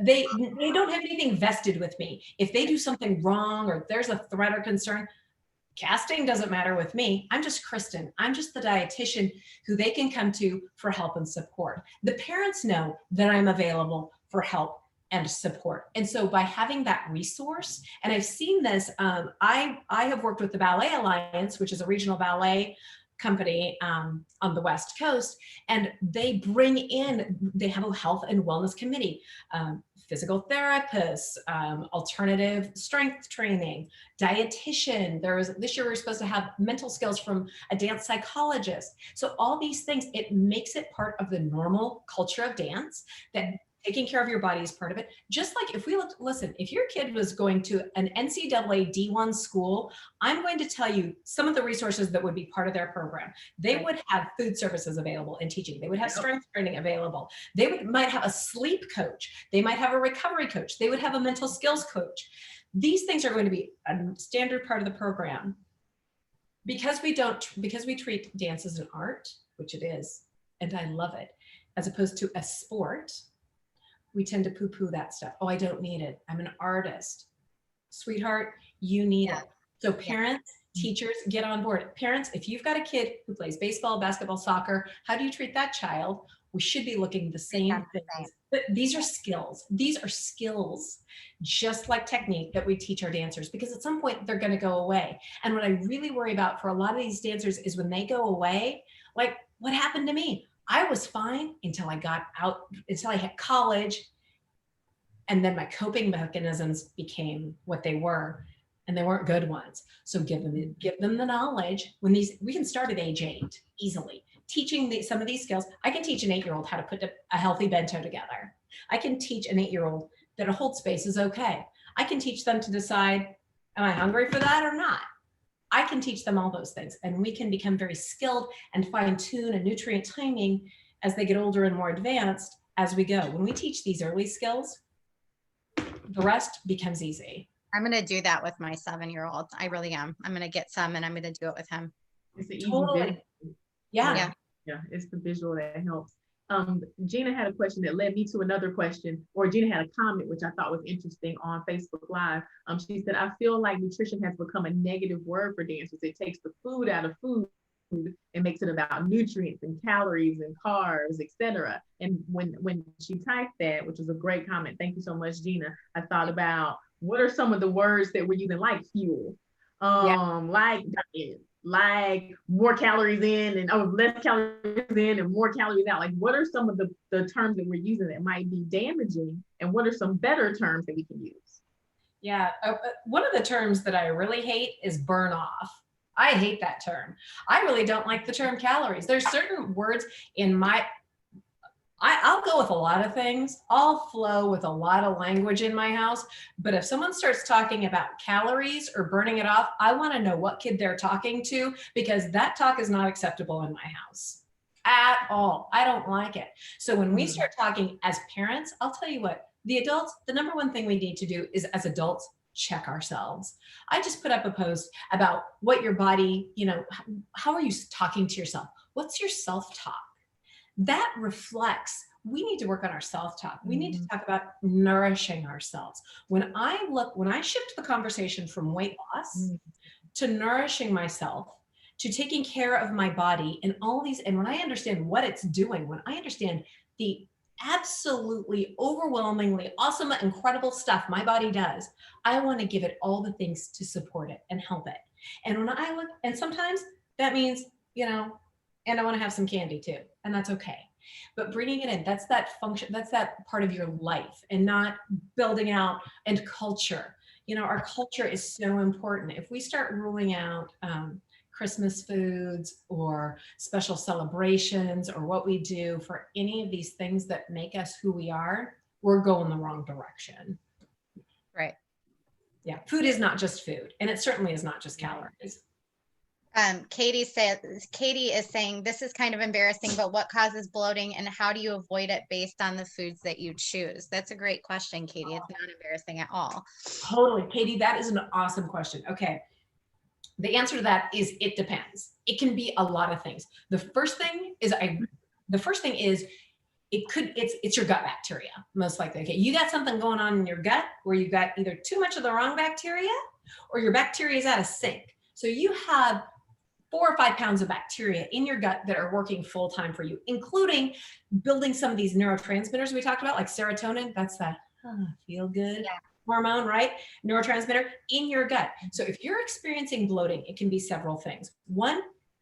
they don't have anything vested with me. If they do something wrong or there's a threat or concern, casting doesn't matter with me. I'm just Kristin. I'm just the dietitian who they can come to for help and support. The parents know that I'm available for help and support. And so by having that resource, and I've seen this, I have worked with the Ballet Alliance, which is a regional ballet company on the West Coast, and they have a health and wellness committee, physical therapists, alternative strength training, dietitian. This year we were supposed to have mental skills from a dance psychologist. So all these things, it makes it part of the normal culture of dance, that taking care of your body is part of it. Just like if listen, if your kid was going to an NCAA D1 school, I'm going to tell you some of the resources that would be part of their program. They would have food services available and teaching. They would have strength training available. They might have a sleep coach. They might have a recovery coach. They would have a mental skills coach. These things are going to be a standard part of the program. Because we treat dance as an art, which it is, and I love it, as opposed to a sport, we tend to poo-poo that stuff. Oh, I don't need it. I'm an artist. Sweetheart, you need it. So parents, teachers, get on board. Parents, if you've got a kid who plays baseball, basketball, soccer, how do you treat that child? We should be looking the same things. But these are skills. These are skills, just like technique that we teach our dancers, because at some point they're going to go away. And what I really worry about for a lot of these dancers is when they go away, like what happened to me? I was fine until I got out, until I hit college. And then my coping mechanisms became what they were, and they weren't good ones. So give them the knowledge. We can start at age 8 easily. Teaching some of these skills. I can teach an 8-year-old how to put a healthy bento together. I can teach an 8-year-old that a hold space is okay. I can teach them to decide, am I hungry for that or not? I can teach them all those things, and we can become very skilled and fine tune and nutrient timing as they get older and more advanced as we go. When we teach these early skills, the rest becomes easy.
I'm going to do that with my 7-year-old. I really am. I'm going to get some and I'm going to do it with him.
It's an easy
Totally. Yeah.
It's the visual that helps. Gina had a question that led me to another question, or Gina had a comment, which I thought was interesting on Facebook Live. She said, I feel like nutrition has become a negative word for dancers. It takes the food out of food and makes it about nutrients and calories and carbs, etc. And when she typed that, which was a great comment, thank you so much, Gina, I thought about what are some of the words that we're using, like fuel, like diet, like more calories in and less calories in and more calories out. Like, what are some of the terms that we're using that might be damaging, and what are some better terms that we can use?
Yeah, one of the terms that I really hate is burn off. I hate that term. I really don't like the term calories. There's certain words in I'll go with a lot of things. I'll flow with a lot of language in my house. But if someone starts talking about calories or burning it off, I want to know what kid they're talking to, because that talk is not acceptable in my house at all. I don't like it. So when we start talking as parents, I'll tell you what, the adults, the number one thing we need to do is, as adults, check ourselves. I just put up a post about what your body, how are you talking to yourself? What's your self-talk? That reflects, we need to work on our self-talk. We need to talk about nourishing ourselves. When I shift the conversation from weight loss to nourishing myself, to taking care of my body and all these, and when I understand what it's doing, when I understand the absolutely overwhelmingly awesome, incredible stuff my body does, I want to give it all the things to support it and help it. And when I look, and sometimes that means, and I want to have some candy too, and that's okay. But bringing it in, that's that function, that's that part of your life, and not building out and culture. Our culture is so important. If we start ruling out Christmas foods or special celebrations or what we do for any of these things that make us who we are, we're going the wrong direction.
Right.
Yeah. Food is not just food, and it certainly is not just calories.
Katie is saying, this is kind of embarrassing, but what causes bloating and how do you avoid it based on the foods that you choose? That's a great question, Katie. It's not embarrassing at all. Totally.
Katie, that is an awesome question. Okay. The answer to that is it depends. It can be a lot of things. The first thing is it's your gut bacteria, most likely. Okay, you got something going on in your gut where you've got either too much of the wrong bacteria or your bacteria is out of sync. So you have 4 or 5 pounds of bacteria in your gut that are working full time for you, including building some of these neurotransmitters we talked about, like serotonin. That's that feel good hormone, right? Neurotransmitter in your gut. So if you're experiencing bloating, it can be several things. One,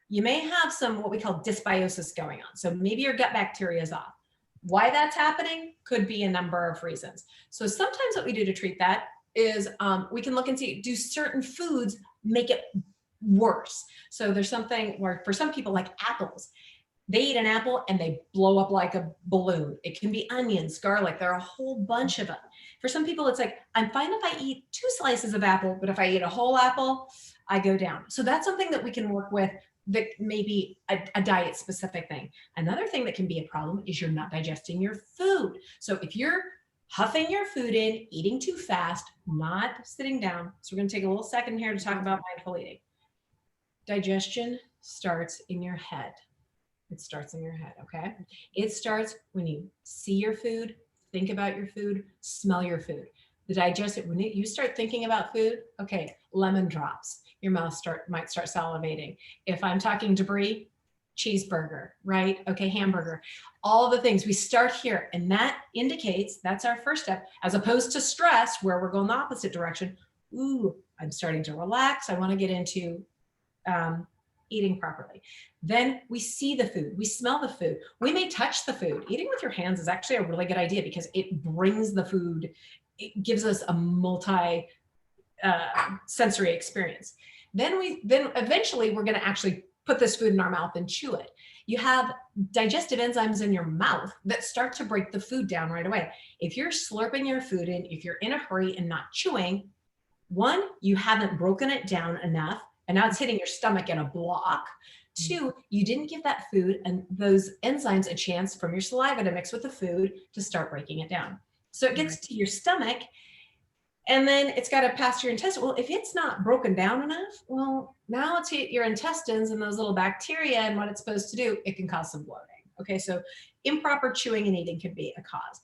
you may have some what we call dysbiosis going on. So maybe your gut bacteria is off. Why that's happening could be a number of reasons. So sometimes what we do to treat that is we can look and see, do certain foods make it worse? So there's something where for some people, like apples, they eat an apple and they blow up like a balloon. It can be onions, garlic. There are a whole bunch of them. For some people, it's like, I'm fine if I eat 2 slices of apple, but if I eat a whole apple, I go down. So that's something that we can work with, that may be a diet specific thing. Another thing that can be a problem is you're not digesting your food. So if you're huffing your food in, eating too fast, not sitting down. So we're going to take a little second here to talk about mindful eating. Digestion starts in your head. It starts in your head, okay? It starts when you see your food, think about your food, smell your food. The digestive, when you start thinking about food, okay, lemon drops, your mouth might start salivating. If I'm talking debris, cheeseburger, right? Okay, hamburger, all the things. We start here, and that indicates that's our first step, as opposed to stress, where we're going the opposite direction. Ooh, I'm starting to relax. I want to get into eating properly. Then we see the food, we smell the food, we may touch the food. Eating with your hands is actually a really good idea because it brings the food, it gives us a multi sensory experience. Then eventually we're going to actually put this food in our mouth and chew it. You have digestive enzymes in your mouth that start to break the food down right away. If you're slurping your food in, if you're in a hurry and not chewing, one, you haven't broken it down enough, and now it's hitting your stomach in a block. Two, you didn't give that food and those enzymes a chance from your saliva to mix with the food to start breaking it down. So it gets to your stomach, and then it's got to pass your intestine. Well, if it's not broken down enough, well, now it's hit your intestines and those little bacteria, and what it's supposed to do, it can cause some bloating. Okay, so improper chewing and eating can be a cause.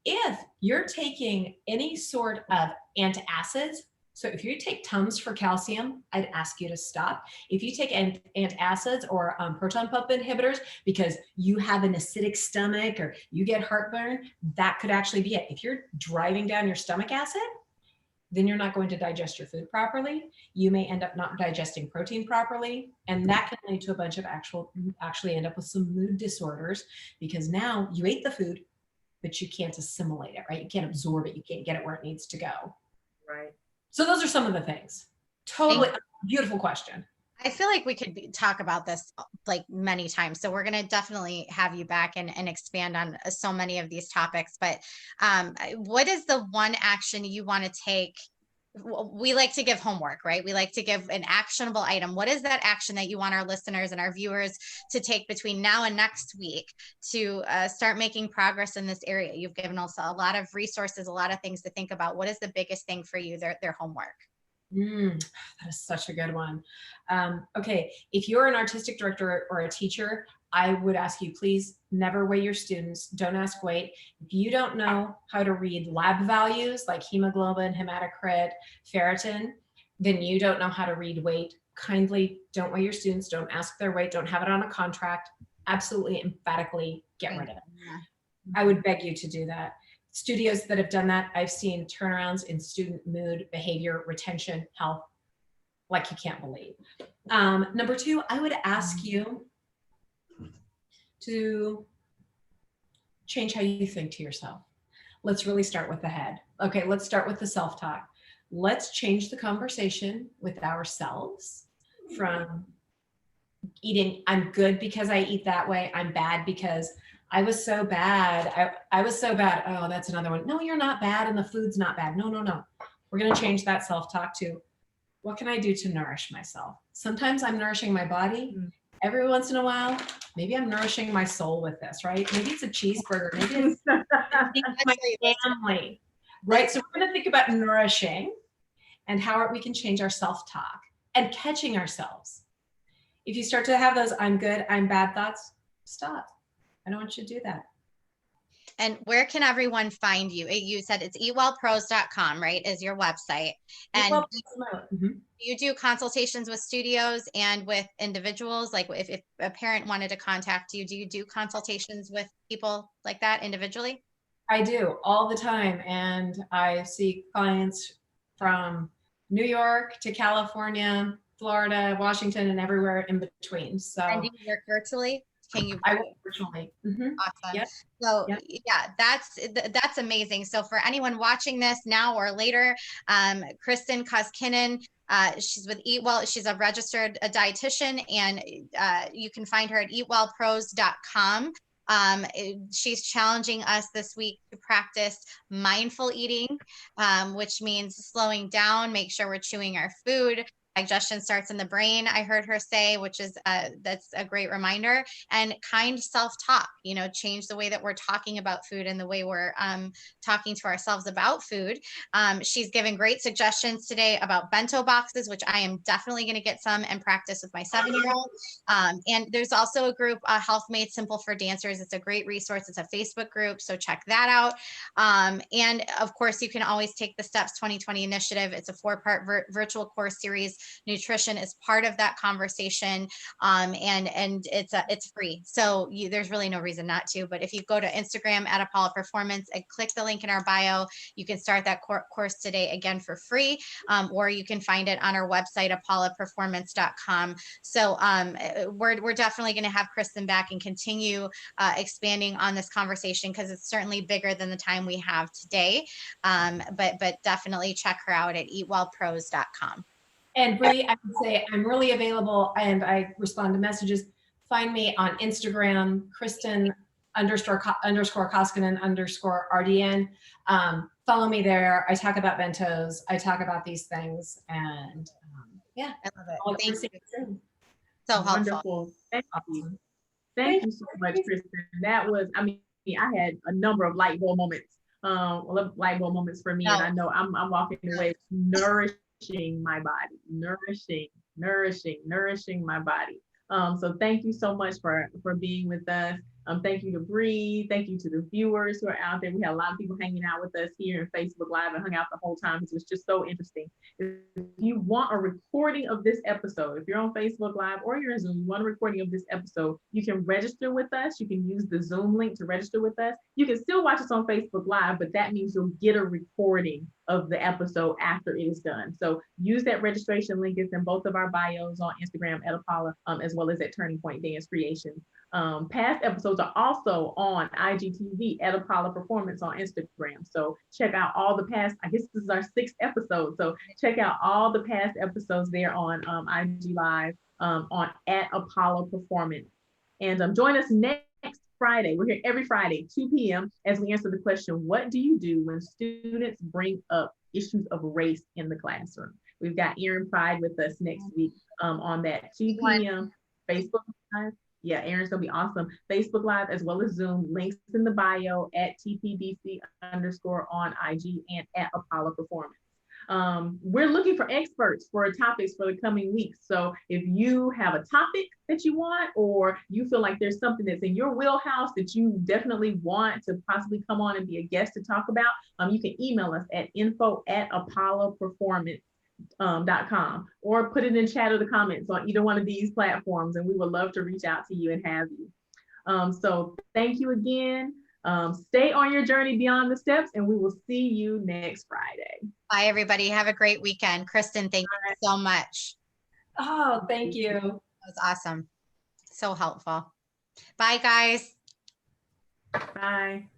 If you're taking any sort of antacids, so if you take Tums for calcium, I'd ask you to stop. If you take antacids or proton pump inhibitors because you have an acidic stomach or you get heartburn, that could actually be it. If you're driving down your stomach acid, then you're not going to digest your food properly. You may end up not digesting protein properly, and that can lead to a bunch of actually end up with some mood disorders, because now you ate the food, but you can't assimilate it, right? You can't absorb it. You can't get it where it needs to go.
Right.
So those are some of the things. Totally beautiful question.
I feel like we could talk about this like many times. So we're going to definitely have you back and expand on so many of these topics. But what is the one action you want to take? We like to give homework, right? We like to give an actionable item. What is that action that you want our listeners and our viewers to take between now and next week to start making progress in this area? You've given us a lot of resources, a lot of things to think about. What is the biggest thing for you, their homework?
That is such a good one. Okay, if you're an artistic director or a teacher, I would ask you, please never weigh your students. Don't ask weight. If you don't know how to read lab values like hemoglobin, hematocrit, ferritin, then you don't know how to read weight. Kindly don't weigh your students. Don't ask their weight. Don't have it on a contract. Absolutely, emphatically get rid of it. I would beg you to do that. Studios that have done that, I've seen turnarounds in student mood, behavior, retention, health, like you can't believe. Number two, I would ask you to change how you think to yourself. Let's really start with the head. Okay, let's start with the self-talk. Let's change the conversation with ourselves from eating, I'm good because I eat that way, I'm bad because I was so bad. I was so bad. Oh, that's another one. No, you're not bad and the food's not bad. No, no, no. We're going to change that self-talk to, what can I do to nourish myself? Sometimes I'm nourishing my body. Every once in a while, maybe I'm nourishing my soul with this, right? Maybe it's a cheeseburger. Maybe it's my family, right? So we're going to think about nourishing and how we can change our self-talk and catching ourselves. If you start to have those I'm good, I'm bad thoughts, stop. I don't want you to do that.
And where can everyone find you? You said it's eatwellpros.com, right? Is your website. And you do consultations with studios and with individuals. Like if a parent wanted to contact you, do you do consultations with people like that individually?
I do all the time. And I see clients from New York to California Florida, Washington, and everywhere in between.
And
So
do you work virtually? Can you?
I work virtually.
Awesome.
Yep.
So
Yep.
yeah, that's amazing. So for anyone watching this now or later, Kristin Koskinen, she's with Eat Well. She's a registered dietitian, and you can find her at eatwellpros.com. She's challenging us this week to practice mindful eating, which means slowing down, make sure we're chewing our food. Digestion starts in the brain, I heard her say, which is that's a great reminder. And kind self-talk, change the way that we're talking about food and the way we're talking to ourselves about food. She's given great suggestions today about bento boxes, which I am definitely going to get some and practice with my 7-year-old. And there's also a group, Health Made Simple for Dancers. It's a great resource. It's a Facebook group, so check that out. And of course, you can always take the Steps 2020 initiative. It's a 4-part virtual course series. Nutrition is part of that conversation, and it's free, so there's really no reason not to. But if you go to Instagram at Apollo Performance and click the link in our bio, you can start that course today, again, for free, or you can find it on our website, apolloperformance.com. So we're definitely going to have Kristin back and continue expanding on this conversation, because it's certainly bigger than the time we have today. But definitely check her out at eatwellpros.com.
And Bree, I would say I'm really available and I respond to messages. Find me on Instagram, Kristin_Koskinen_RDN. Follow me there. I talk about bentos. I talk about these things. And yeah,
I love it.
I'll
Thank
see
you.
you soon.
So helpful.
Wonderful. Thank you. Thank you so much, Kristin. That was, I had a number of light bulb moments. Light bulb moments for me. And I know I'm walking away nourishing my body, nourishing my body. So thank you so much for being with us. Thank you to Bree. Thank you to the viewers who are out there. We had a lot of people hanging out with us here in Facebook Live and hung out the whole time. It was just so interesting. If you want a recording of this episode, if you're on Facebook Live or you're in Zoom, you want a recording of this episode, you can register with us. You can use the Zoom link to register with us. You can still watch us on Facebook Live, but that means you'll get a recording of the episode after it is done. So use that registration link. It's in both of our bios on Instagram at Apollo, as well as at Turning Point Dance Creations. Past episodes are also on IGTV at Apollo Performance on Instagram. So check out all the past, I guess this is our 6th episode. So check out all the past episodes there on IG Live on at Apollo Performance. And join us next Friday. We're here every Friday, 2 p.m. as we answer the question, what do you do when students bring up issues of race in the classroom? We've got Erin Pride with us next week on that 2 p.m. Facebook Live. Yeah, Erin's gonna be awesome. Facebook Live as well as Zoom, links in the bio at TPBC_ on IG and at Apollo Performance. We're looking for experts for topics for the coming weeks. So if you have a topic that you want, or you feel like there's something that's in your wheelhouse that you definitely want to possibly come on and be a guest to talk about, you can email us at info@apolloperformance.com, or put it in chat or the comments on either one of these platforms, and we would love to reach out to you and have you. So thank you again. Stay on your journey beyond the steps, and we will see you next Friday.
Bye, everybody. Have a great weekend. Kristin, thank you so much.
Oh, thank you.
That was awesome. So helpful. Bye, guys.
Bye.